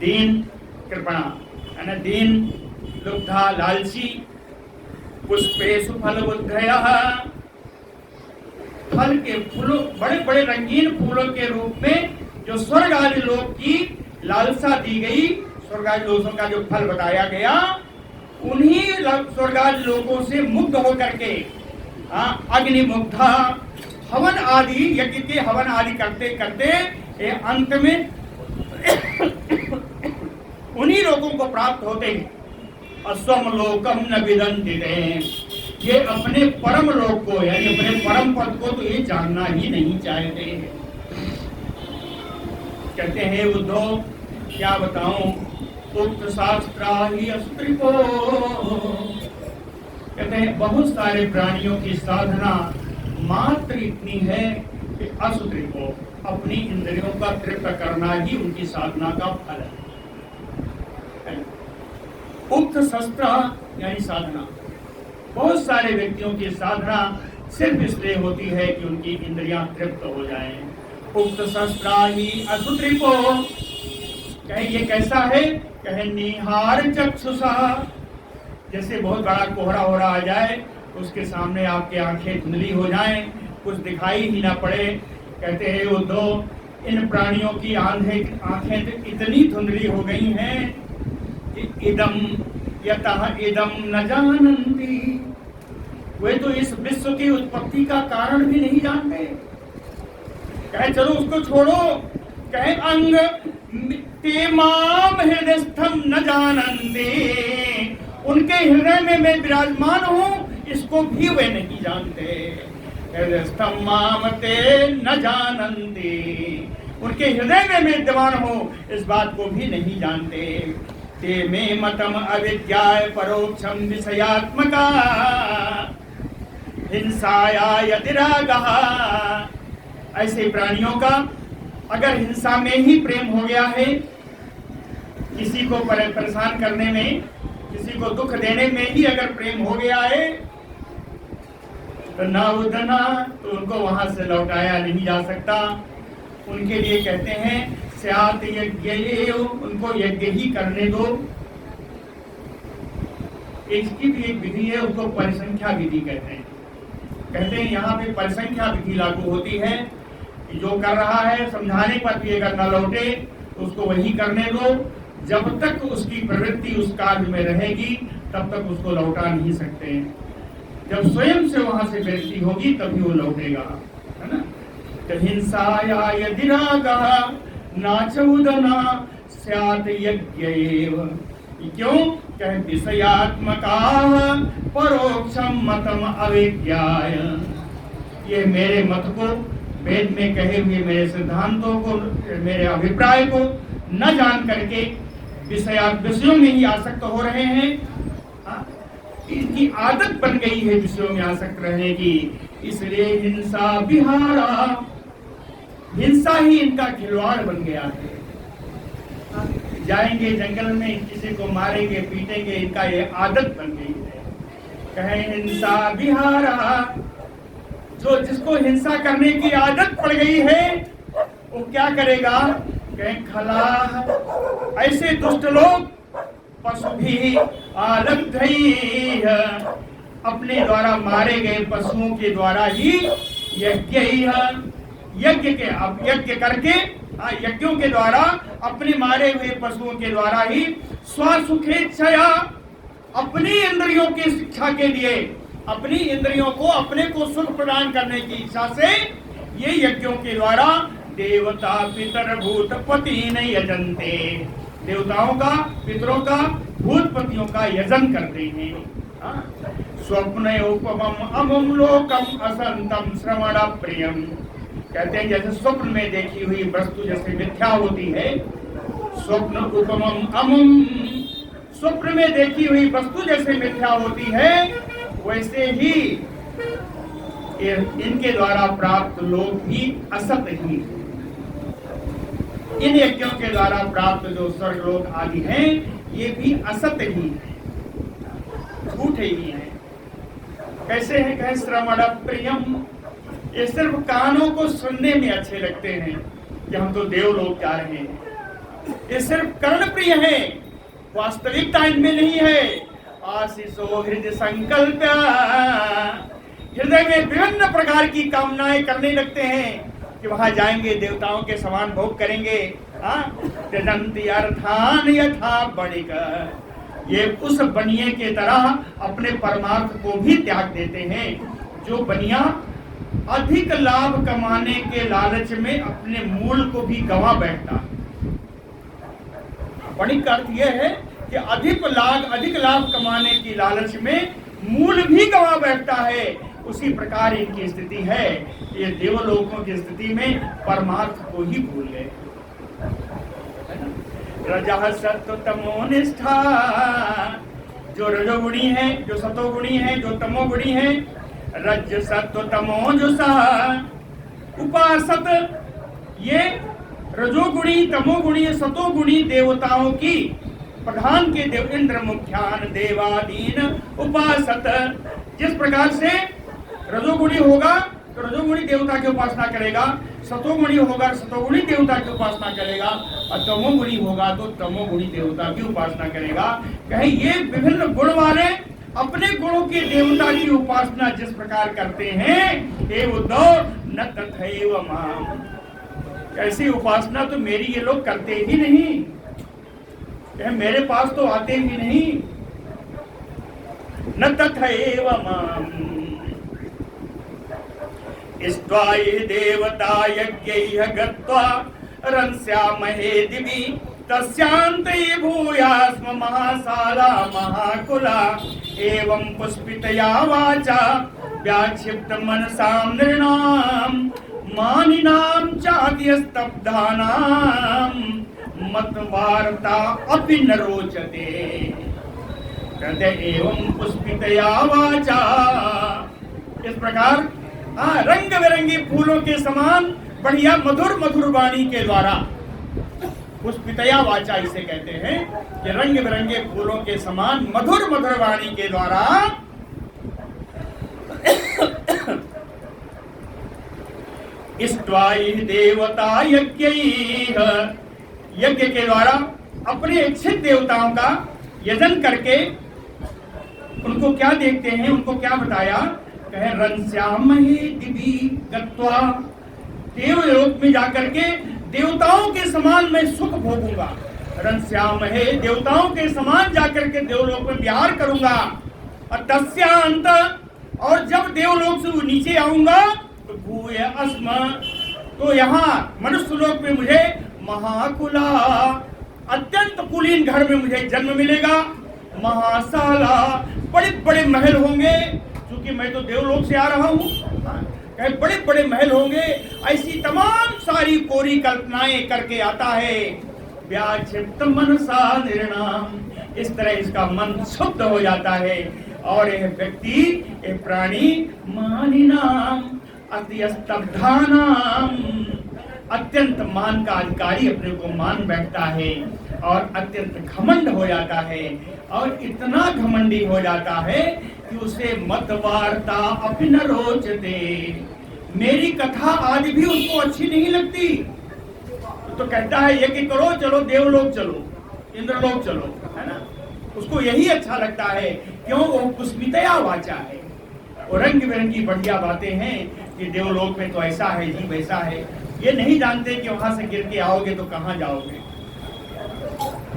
दीन कृपणा यानी दीन, लुब्धा लालची, पुष्पे सुफल बुद्धया फल के फूलों, बड़े बड़े रंगीन फूलों के रूप में जो स्वर्ग आदि लोक की लालसा दी गई, स्वर्ग आदि लोकों का जो फल बताया गया, उन्हीं स्वर्ग आदि लोकों से मुग्ध होकर के अग्निमुग्धा हवन आदि, यज्ञ के हवन आदि करते करते अंत में उन्हीं लोगों को प्राप्त होते हैं। अस्वम लोकम न विदन्ति ते, ये अपने परम लोक को यानी अपने परम पद को तो ये जानना ही नहीं चाहते। कहते हैं उद्धव, क्या बताऊं, उक्त शास्त्रा ही अस्त्री को, कहते हैं बहुत सारे प्राणियों की साधना मात्र इतनी है कि असुत्री को अपनी इंद्रियों का तृप्त करना ही उनकी साधना का फल है। उक्त शस्त्र यानी साधना, बहुत सारे व्यक्तियों की साधना सिर्फ इसलिए होती है कि उनकी इंद्रियां तृप्त हो जाएं। उक्त शस्त्रा ही असुत्री को, कहे ये कैसा है, कहे निहार चक्षुषा, जैसे बहुत बड़ा कोहरा हो रहा आ जाए, उसके सामने आपकी आंखें धुंधली हो जाएं, कुछ दिखाई ही ना पड़े। कहते हैं उद्धव, इन प्राणियों की आंखें इतनी धुंधली हो गई हैं कि इदम यतः इदम न जानन्ति, वे तो इस विश्व की उत्पत्ति का कारण भी नहीं जानते। कहे चलो उसको छोड़ो, कहे अंग ते माम हृदयस्थम न जानन्ति, उनके हृदय में मैं विराजमान हूँ, इसको भी वे नहीं जानते। हृदयस्थम माम ते न जानन्ति, उनके हृदय में मैं विद्यमान हूँ, इस बात को भी नहीं जानते। ते मे मतम अविद्याय परोक्षम विषयात्मका हिंसाया यतिरागः, ऐसे प्राणियों का अगर हिंसा में ही प्रेम हो गया है, किसी को परेशान करने में, किसी को दुख देने में ही अगर प्रेम हो गया है, तो ना उदना, तो उनको वहां से लौटाया नहीं जा सकता। उनके लिए कहते हैं स्यात् यज्ञ, उनको यज्ञ ही करने दो। इसकी भी एक विधि है, उसको परिसंख्या विधि कहते हैं। कहते हैं यहाँ पे परिसंख्या विधि लागू होती है कि जो कर रहा है समझाने पर भी अगर न लौटे तो उसको वही करने दो, जब तक उसकी प्रवृत्ति उस कार्य में रहेगी तब तक उसको लौटा नहीं सकते। जब स्वयं से वहां से वृत्ति होगी तभी वो लौटेगा, है ना। तो हिंसाया यदिरागः नाचउदना स्यात् यज्ञैव, क्यों, कहे विषयात्मका परोक्षम मतम अविज्ञाय, ये मेरे मत को, वेद में कहे हुए मेरे सिद्धांतों को, मेरे अभिप्राय को न जान करके विषयों में ही आसक्त हो रहे हैं। इनकी आदत बन गई है विषयों में आसक्त रहने की, इसलिए हिंसा विहारा, हिंसा ही इनका खिलवाड़ बन गया है। जाएंगे जंगल में, किसी को मारेंगे पीटेंगे, इनका ये आदत बन गई है। कहे हिंसा विहारा, जो जिसको हिंसा करने की आदत पड़ गई है वो क्या करेगा, कहे खला, ऐसे दुष्ट लोग पशु भी आलब्धैः, अपने द्वारा मारे गए पशुओं के द्वारा ही यज्ञ करके, यज्ञों के द्वारा अपने मारे हुए पशुओं के द्वारा ही स्वसुखेच्छया, अपनी इंद्रियों की शिक्षा के लिए, अपनी इंद्रियों को, अपने को सुख प्रदान करने की इच्छा से ये यज्ञों के द्वारा देवता पितर भूतपति न यजन्ते, देवताओं का, पितरों का, भूतपतियों का यजन करते हैं। स्वप्न उपमम अमुम लोकम असंतम श्रवण प्रियम, कहते हैं जैसे स्वप्न में देखी हुई वस्तु जैसे मिथ्या होती है, स्वप्न उपमम अमुम, स्वप्न में देखी हुई वस्तु जैसे मिथ्या होती है, वैसे ही इनके द्वारा प्राप्त लोग भी असत ही। इन यज्ञों के द्वारा प्राप्त जो स्वर्ग लोग आदि हैं, ये भी असत ही है, झूठे ही हैं। कैसे हैं? कहे श्रवण प्रियम, ये सिर्फ कानों को सुनने में अच्छे लगते हैं कि हम तो देवलोक जा रहे हैं। ये सिर्फ कर्ण प्रिय है, वास्तविकता इनमें नहीं है। आशीषो हृदय संकल्प, हृदय में विभिन्न प्रकार की कामनाएं करने लगते हैं कि वहां जाएंगे, देवताओं के समान भोग करेंगे। त्यजन्ति अर्थान यथा बणिका, ये उस बनिए के तरह अपने परमार्थ को भी त्याग देते हैं, जो बनिया अधिक लाभ कमाने के लालच में अपने मूल को भी गंवा बैठता है। बणिक का अर्थ यह है कि अधिक लाभ कमाने की लालच में मूल भी गंवा बैठता है। उसी प्रकार इनकी स्थिति है। ये देवलोकों की स्थिति में परमार्थ को ही भूल गए। रजः सत्व तमो निष्ठा, जो रजोगुणी है, जो सतोगुणी है, जो तमोगुणी है, रज सत्व तमो जो उपासत, ये रजोगुणी तमोगुणी सतोगुणी देवताओं की प्रधान के देव इंद्र मुख्यान देवादीन उपासत। जिस प्रकार से रजोगुणी होगा तो रजोगुणी देवता की उपासना करेगा, सतोगुणी होगा सतोगुणी देवता की उपासना करेगा, और तमोगुणी होगा तो तमोगुणी देवता की उपासना करेगा। कहे ये विभिन्न गुण वाले अपने गुणों के देवता की उपासना जिस प्रकार करते हैं, हे उद्धव न तथैव माम, ऐसी उपासना तो मेरी ये लोग करते ही नहीं, मेरे पास तो आते ही नहीं। न तथैव माम इष्ट्वाय देवता यज्ञैः गत्वा रंस्यामहे दिवि तस्यान्ते भूयास्म महासाला महाकुला एवं पुष्पितया वाचा व्याक्षिप्त मनसां नृणां मानिनां चाद्यस्तब्धानां मतवार्ता अपि न रोचते। कहते एवं पुष्पितया वाचा, इस प्रकार रंग बिरंगी फूलों के समान बढ़िया मधुर मधुर वाणी के द्वारा, पुष्पितया वाचा इसे कहते हैं कि रंग बिरंगे फूलों के समान मधुर मधुर वाणी के द्वारा इष्ट्वाय देवता यज्ञैः, यज्ञ के द्वारा अपने इच्छित देवताओं का यजन करके उनको क्या देखते हैं, उनको क्या बताया? कहे रंस्यामहे दिवि गत्वा, देवलोक में जाकर के देवताओं के समान मैं सुख भोगूंगा। रंस्यामहे, देवताओं के समान जाकर के देवलोक में विहार करूंगा। और तस्यांत, और जब देवलोक से नीचे आऊंगा तो भूय अस्म, तो यहाँ मनुष्य लोक में मुझे महाकुला, अत्यंत कुलीन घर में मुझे जन्म मिलेगा। महासाला, बड़े बड़े महल होंगे, क्योंकि मैं तो देवलोक से आ रहा हूँ। बड़े बड़े महल होंगे, ऐसी तमाम सारी कोरी कल्पनाएं करके आता है। व्याक्षिप्त मनसा निर्णाम, इस तरह इसका मन शुद्ध हो जाता है और यह व्यक्ति, यह प्राणी मानिनाम अत्यस्तब्धानाम, अत्यंत मान का अधिकारी अपने को मान बैठता है और अत्यंत घमंड हो जाता है। और इतना घमंडी हो जाता है कि उसे मत वार्ता अपि न रोचते, मेरी कथा आदि भी उसको अच्छी नहीं लगती। तो कहता है ये कि करो, चलो देवलोक चलो, इंद्रलोक चलो, है ना, उसको यही अच्छा लगता है। क्यों? वो पुष्पितया वाचा है, वो रंग बिरंगी बढ़िया बातें हैं कि देवलोक में तो ऐसा है जी वैसा है। ये नहीं जानते कि वहां से गिर के आओगे तो कहाँ जाओगे।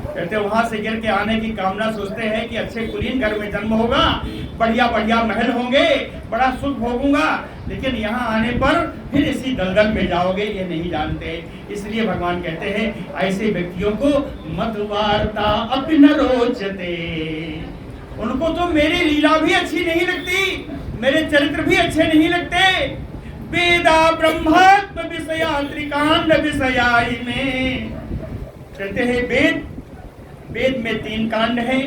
कहते वहां से गिर के आने की कामना सोचते हैं कि अच्छे कुलीन घर में जन्म होगा, बढ़िया बढ़िया महल होंगे, बड़ा सुख भोगूंगा, लेकिन यहाँ आने पर फिर इसी दलदल में जाओगे, ये नहीं जानते। इसलिए भगवान कहते हैं ऐसे व्यक्तियों को मत वार्ता अपि न रोचते, उनको तो मेरी लीला भी अच्छी नहीं लगती, मेरे चरित्र भी अच्छे नहीं लगते। वेदा ब्रह्मात्म विषया त्रिकांड विषयाई में, कहते हैं वेद वेद में 3 कांड हैं,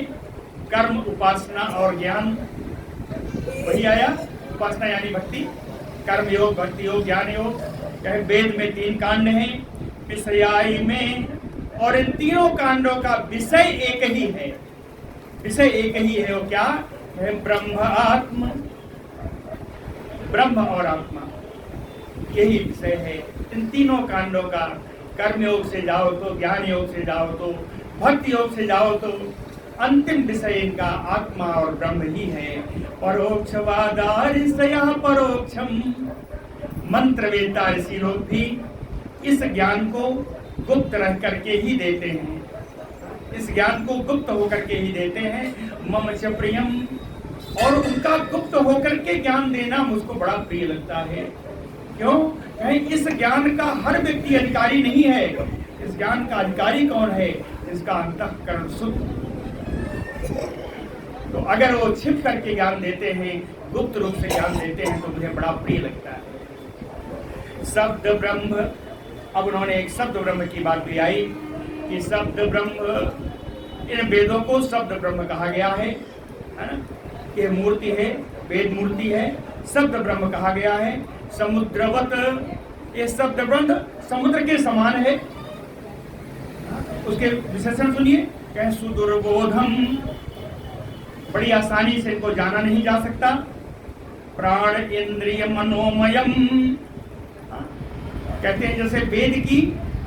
कर्म, उपासना और ज्ञान। वही आया, उपासना यानी भक्ति, कर्म योग, भक्ति योग, ज्ञान योग। कहे वेद में 3 कांड हैं, विषयाई में, और इन तीनों कांडों का विषय एक ही है। विषय एक ही है, वो क्या है? ब्रह्म आत्म, ब्रह्म और आत्मा, यही विषय है इन तीनों कांडों का। कर्म योग से जाओ तो, ज्ञान योग से जाओ तो, भक्ति योग से जाओ तो, अंतिम विषय इनका आत्मा और ब्रह्म ही है। परोक्षवादारिषया परोक्षम, मंत्र वेदता ऋषि लोग भी इस ज्ञान को गुप्त रह करके ही देते हैं, इस ज्ञान को गुप्त होकर के ही देते हैं। मम च प्रियम, और उनका गुप्त होकर के ज्ञान देना मुझको बड़ा प्रिय लगता है। क्यों? कहीं इस ज्ञान का हर व्यक्ति अधिकारी नहीं है। इस ज्ञान का अधिकारी कौन है? इसका अंतःकरण शुद्ध। तो अगर वो छिप करके ज्ञान देते हैं, गुप्त रूप से ज्ञान देते हैं, तो मुझे बड़ा प्रिय लगता है। शब्द ब्रह्म, अब उन्होंने एक शब्द ब्रह्म की बात भी आई कि शब्द ब्रह्म, इन वेदों को शब्द ब्रह्म कहा गया है ना? ये मूर्ति है, वेद मूर्ति है, शब्द ब्रह्म कहा गया है। समुद्रवत, ये शब्द ब्रह्म समुद्र के समान है। उसके विशेषण सुनिए, कहें सुदुर्बोधम, बड़ी आसानी से इनको जाना नहीं जा सकता। प्राण इंद्रिय मनोमयम, कहते हैं जैसे वेद की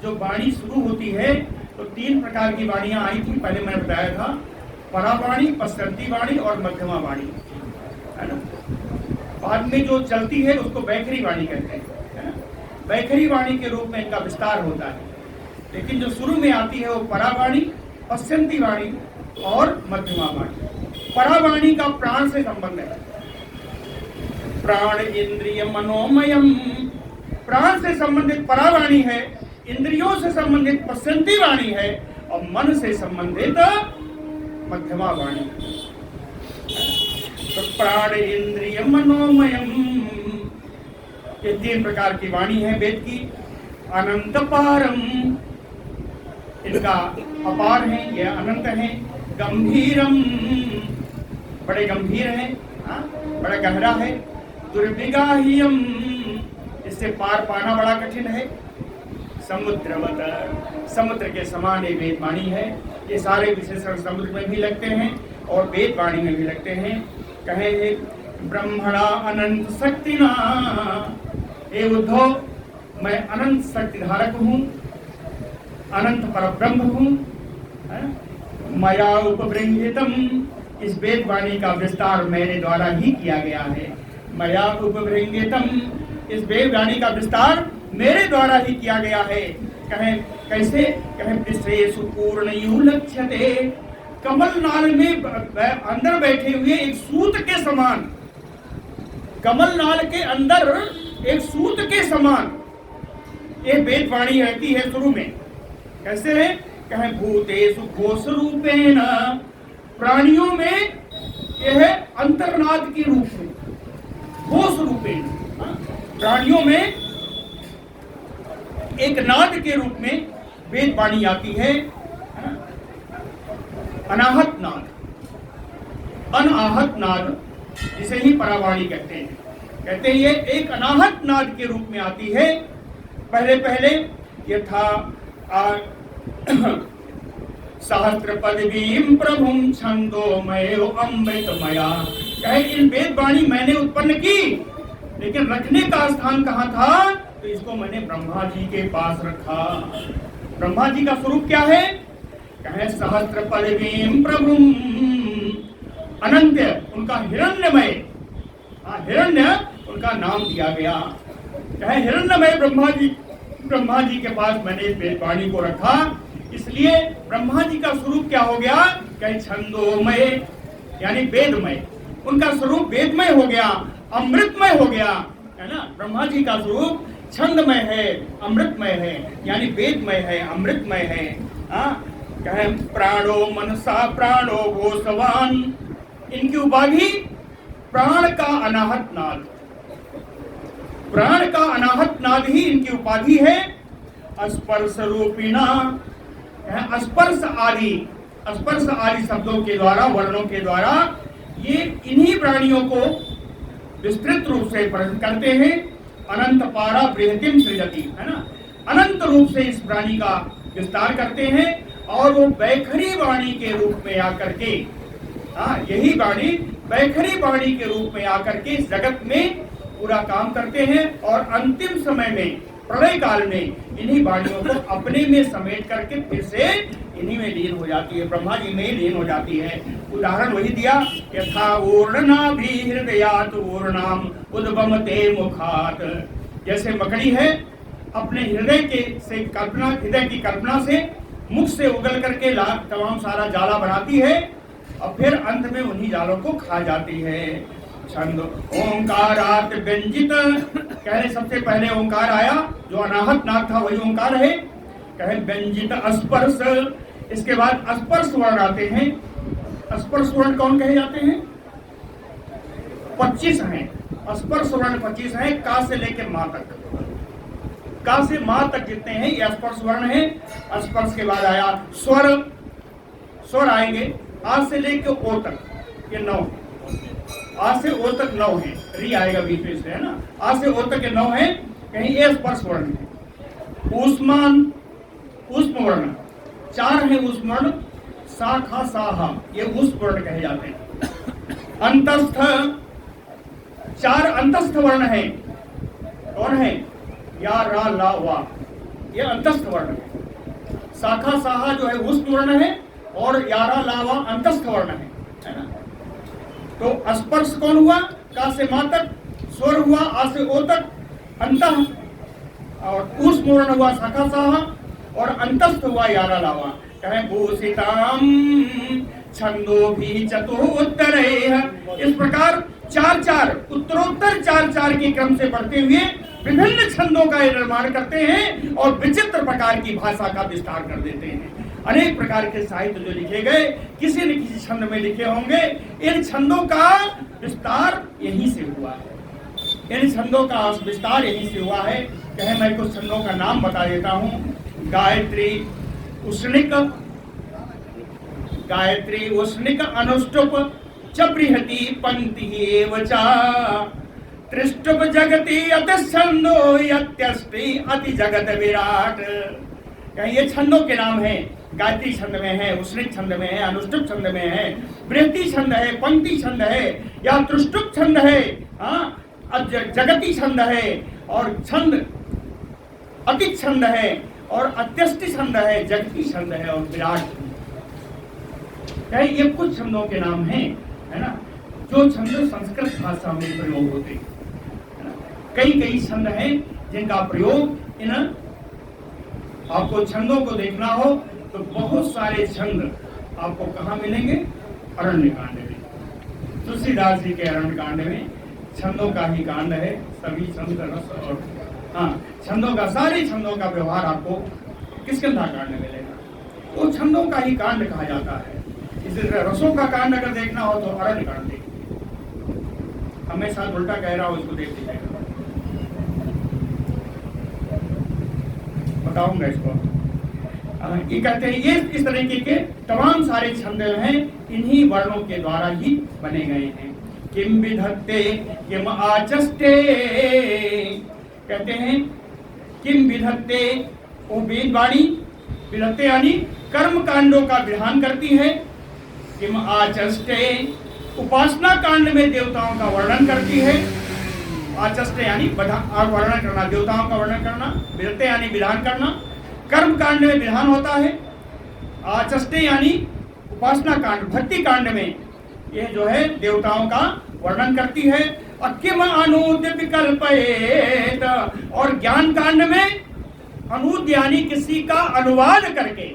जो वाणी शुरू होती है तो 3 प्रकार की वाणियां आई थी, पहले मैंने बताया था, परावाणी, पश्चंती वाणी और मध्यमा वाणी, है ना? बाद में जो चलती है उसको वैखरी वाणी कहते हैं, है ना? वैखरी वाणी के रूप में इनका विस्तार होता है, लेकिन जो शुरू में आती है वो परावाणी, पश्चंती वाणी और मध्यमा वाणी। परावाणी का प्राण से संबंध है। प्राण इंद्रिय मनोमयम, प्राण से संबंधित परावाणी है, इंद्रियों से संबंधित पश्चंती वाणी है, और मन से संबंधित मध्यमा वाणी। तो प्राण इंद्रिय मनोमयम, ये 3 प्रकार की वाणी है वेद की। अनंत पारम, इनका अपार है, ये अनंत है। गंभीरम, बड़े गंभीर है, बड़ा गहरा है। दुर्विगाह्यम, इससे पार पाना बड़ा कठिन है। समुद्रवत, समुद्र के समान ये वेद वाणी है। ये सारे विशेषण समुद्र में भी लगते हैं और वेद वाणी में भी लगते हैं। कहे ब्रह्मणा अनंत शक्तिना, हे उद्धव, मैं अनंत शक्ति धारक हूँ, अनंत परब्रह्म हूँ। मया उपबृंहितम, इस वेद वाणी का विस्तार मेरे द्वारा ही किया गया है। मया उपबृंहितम, इस वेद वाणी का विस्तार मेरे द्वारा ही किया गया है। कहे कैसे? कहे विश्वेषु पूर्ण युलक्ष्यते, कमल नाल में अंदर बैठे हुए एक सूत के समान, कमल नाल के अंदर एक सूत के समान ये वेद वाणी रहती है शुरू में। कैसे है? कहे भूतेषु घोष रूपेण, प्राणियों में यह है अंतर्नाद के रूप में, घोष रूपेण, प्राणियों में एक नाद के रूप में वेद वाणी आती है। अनाहत नाद, अनाहत नाद, जिसे ही परावाणी कहते हैं। कहते हैं ये एक अनाहत नाद के रूप में आती है। पहले पहले यथा सहस्त्र पदवीं प्रभुं छंदोमयो अमृतमया, कहे इन वेद वाणी मैंने उत्पन्न की, लेकिन रखने का स्थान कहाँ था? तो इसको मैंने ब्रह्मा जी के पास रखा। ब्रह्मा जी का स्वरूप क्या है? कहे सहस्त्र पदवीं प्रभुं, अनंत, उनका हिरण्यमय, हिरण्य उनका नाम दिया गया। कहे हिरण्यमय ब्रह्मा जी के पास मैंने इस वेद वाणी को रखा, इसलिए ब्रह्मा जी का स्वरूप क्या हो गया? कहे छंदोमय, यानी वेदमय, उनका स्वरूप वेदमय हो गया, अमृतमय हो गया, है ना? ब्रह्मा जी का स्वरूप छंदमय है, अमृतमय है, यानी वेदमय है, अमृतमय है। कहे प्राणो मनसा प्राणो गोसवान, इनकी उपाधि प्राण का अनाहत नाद, प्राण का अनाहत नाद ही इनकी उपाधि है। स्पर्श रूपिणा, स्पर्श आदि, स्पर्श आदि शब्दों के द्वारा, वर्णों के द्वारा ये इन्हीं प्राणियों को विस्तृत रूप से प्रकट करते हैं। अनंत पारा बृहतिम सृजति, है ना, अनंत रूप से इस प्राणी का विस्तार करते हैं और वो बैखरी वाणी के रूप में आकर के, यही वाणी बैखरी वाणी के रूप में आकर के जगत में पूरा काम करते हैं और अंतिम समय में, प्रलय काल में इन्हीं वाणियों को अपने में समेट करके फिर से इन्हीं में लीन हो जाती है, ब्रह्मा जी में लीन हो जाती है। उदाहरण वही दिया, यथा ऊर्णनाभि हृदयात् ऊर्णाम उद्गमते मुखात्। जैसे मकड़ी है अपने हृदय के से कल्पना, हृदय की कल्पना से मुख से उगल करके तमाम सारा जाला बनाती है और फिर अंत में उन्हीं जालों को खा जाती है। छंद ओंकारात व्यंजित, कहे सबसे पहले ओंकार आया, जो अनाहत नाद था वही ओंकार है। कहे व्यंजित स्पर्श, इसके बाद स्पर्श वर्ण आते हैं। स्पर्श वर्ण कौन कहे जाते हैं? 25 हैं स्पर्श वर्ण, 25 हैं, का से लेकर मां तक, का से मां तक जितने हैं ये स्पर्श वर्ण है। स्पर्श के बाद आया स्वर, स्वर आएंगे आ से लेकर ओ तक, ये 9, आ से ओ तक 9 है, री आएगा बीच में से, है ना, आ से ओ तक के 9 है। कहीं ये स्पर्श वर्ण है। ऊष्मान, ऊष्म वर्ण 4 है, ऊष्म वर्ण, सा खा सा हा, ये ऊष्म वर्ण कहे जाते हैं। अंतस्थ 4 अंतस्थ वर्ण है, कौन है? या रा ला वा, ये अंतस्थ वर्ण है। शाखा साहा जो है ऊष्म वर्ण है और यारा लावा अंतस्थ वर्ण है ना। तो स्पर्श कौन हुआ? का से मां तक, स्वर हुआ आ से ओ तक, अंतः, और ऊष्म वर्ण हुआ शाखा साहा और अंतस्थ हुआ यारा लावा। कहे भूषिताम छंदो भी चतुरोत्तर, इस प्रकार 4-4 उत्तरोत्तर 4-4 के क्रम से बढ़ते हुए विभिन्न छंदों का निर्माण करते हैं और विचित्र प्रकार की भाषा का विस्तार कर देते हैं। अनेक प्रकार के साहित्य जो लिखे गए किसी न किसी छंद में लिखे होंगे। इन छंदों का विस्तार यहीं से हुआ है, इन छंदों का विस्तार यहीं से हुआ है। कहे मैं कुछ छंदों का नाम बता देता हूँ। गायत्री, उष्णिक, गायत्री, उष्णिक, अनुष्टुप, च बृहति पंक्ति एव च, त्रिष्टुप जगति अतिछंदो यत्यष्टि अति जगत विराट। ये छंदों के नाम हैं। गायत्री छंद में है, उष्णिक छंद में है, अनुष्टुप छंद में है, बृहति छंद है, पंक्ति छंद है, या त्रिष्टुप छंद है, जगति छंद है, और छंद अति छंद है, और अत्यष्टि छंद है, जगति छंद है, और विराट। ये कुछ छंदों के नाम हैं, है ना, जो छंद संस्कृत भाषा में प्रयोग होते हैं। कई कई छंद हैं जिनका प्रयोग इन, आपको छंदों को देखना हो तो बहुत सारे छंद आपको कहाँ मिलेंगे? अरण्य कांड में। तुलसीदास जी के अरण्य कांड में छंदों का ही कांड है। सभी छंद रस और छंदों का, सारे छंदों का व्यवहार आपको किष्किंधा कांड में मिलेगा। वो छंदों का ही कांड कहा जाता है। इसी तरह रसों का कांड अगर देखना हो तो अरण्य कांड देखिए। हमेशा उल्टा कह रहा हूं, इसको देख लीजिएगा, बताऊंगा इसको। ये कहते हैं ये इस तरीके के तमाम सारे छंद हैं इन्हीं वर्णों के द्वारा ही बने गए हैं। किम विधत्ते किम आचष्टे, कहते हैं किम विधत्ते, वो वेद वाणी, विधत्ते यानी कर्म कांडों का विधान करती है। किम आचष्टे, उपासना कांड में देवताओं का वर्णन करती है। आचष्टे यानी वर्णन करना, देवताओं का वर्णन करना। विधत्ते यानी विधान करना। कर्म कांड में विधान होता है। आचष्टे यानी उपासना कांड, भक्ति कांड में ये जो है देवताओं का वर्णन करती है। किम अनूद्य विकल्पयेत, और ज्ञान कांड में अनूद्य यानी किसी का अनुवाद करके,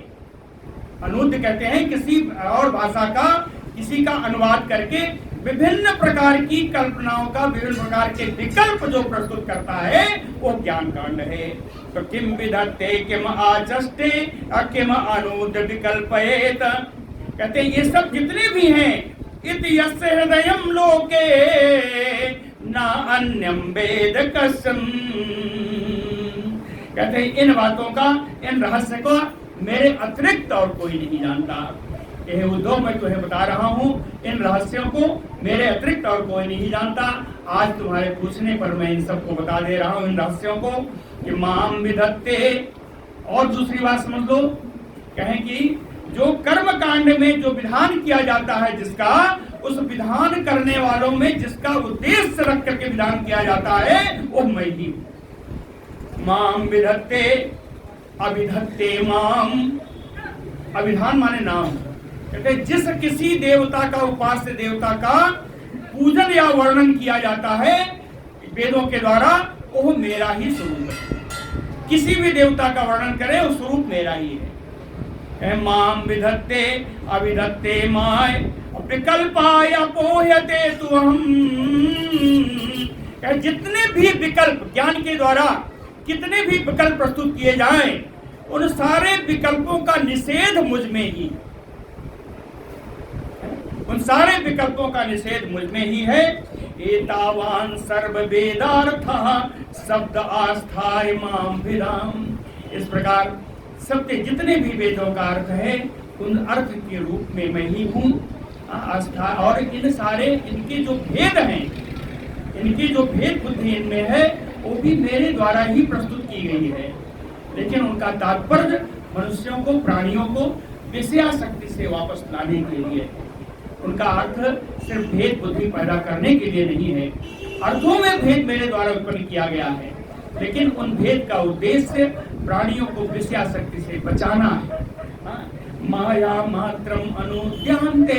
अनूद्य कहते हैं किसी और भाषा का किसी का अनुवाद करके विभिन्न प्रकार की कल्पनाओं का, विभिन्न प्रकार के विकल्प जो प्रस्तुत करता है वो ज्ञान कांड है। तो किम विधत्ते किम आचष्टे किम अनूद्य विकल्पयेत, कहते हैं ये सब जितने भी हैं, इति यस्य हृदयं लोके न अन्यं वेद कस्म, कहते हैं इन बातों का, इन रहस्य को मेरे अतिरिक्त और कोई नहीं जानता। हे उद्धव, मैं तुम्हें बता रहा हूँ, इन रहस्यों को मेरे अतिरिक्त और कोई नहीं जानता। आज तुम्हारे पूछने पर मैं इन सबको बता दे रहा हूँ, इन रहस्यों को, कि माम विधत्ते। और दूसरी बात समझ लो, कहें कि जो कर्म कांड में जो विधान किया जाता है, जिसका, उस विधान करने वालों में जिसका उद्देश्य रख करके विधान किया जाता है, वो मैं ही हूं। माम विधत्ते अविधत्ते माम। अविधान माने नाम। कहते जिस किसी देवता का, उपास्य देवता का पूजन या वर्णन किया जाता है वेदों के द्वारा, वो मेरा ही स्वरूप है। किसी भी देवता का वर्णन करे, वो स्वरूप मेरा ही है। माम विधत्ते अविधत्ते माय विकल्पाय अपोह्यते तुहम्। जितने भी विकल्प ज्ञान के द्वारा कितने भी विकल्प प्रस्तुत किए जाएं, उन सारे विकल्पों का निषेध मुझ में ही, उन सारे विकल्पों का निषेध मुझ में ही है। एतावान सर्व वेदार्थः शब्द आस्थाय माम विराम। इस प्रकार सबके जितने भी वेदों का अर्थ है, उन अर्थ के रूप में मैं ही हूँ। आस्था और इन सारे इनके जो भेद हैं, इनकी जो भेद बुद्धि इनमें है, वो भी मेरे द्वारा ही प्रस्तुत की गई है। लेकिन उनका तात्पर्य मनुष्यों को, प्राणियों को विषयासक्ति से वापस लाने के लिए, उनका अर्थ सिर्फ भेद बुद्धि पैदा करने के लिए नहीं है। अर्थों में भेद मेरे द्वारा उत्पन्न किया गया है, लेकिन उन भेद का उद्देश्य प्राणियों को विषयासक्ति से बचाना है। माया मात्रम अनुद्यांते।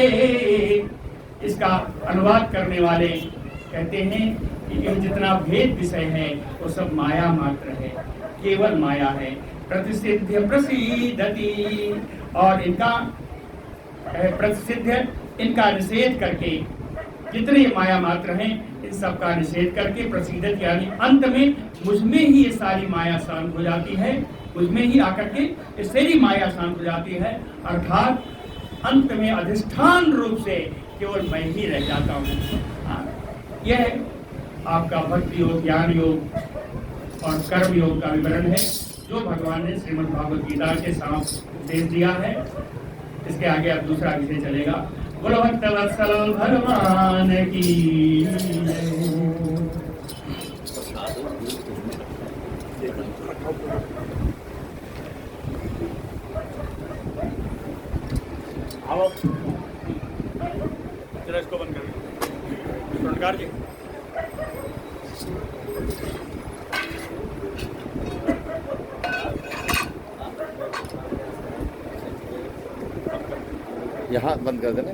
इसका अनुवाद करने वाले कहते हैं कि यह जितना भेद विषय है वो सब माया मात्र है, केवल माया है। प्रतिसिद्ध प्रसिद्धति। और इनका प्रतिसिद्ध, इनका निषेध करके, जितने माया मात्र हैं इन सब का निषेध करके, प्रसिद्धत यानी अंत में मुझ में ही ये सारी माया शांत हो जाती है, मुझ में ही आकर के ये सारी माया शांत हो जाती है। अर्थात अंत में अधिष्ठान रूप से केवल मैं ही रह जाता हूँ। यह आपका भक्ति योग, ज्ञान योग और कर्म योग का विवरण है, जो भगवान ने श्रीमद् भागवत गीता के साथ उपदेश दिया है। इसके आगे अब दूसरा विषय चलेगा। बोलो भक्तवत्सल भगवान की। आओ जरा इसको बंद कर स्वर्णकार जी। यहाँ बंद कर देना।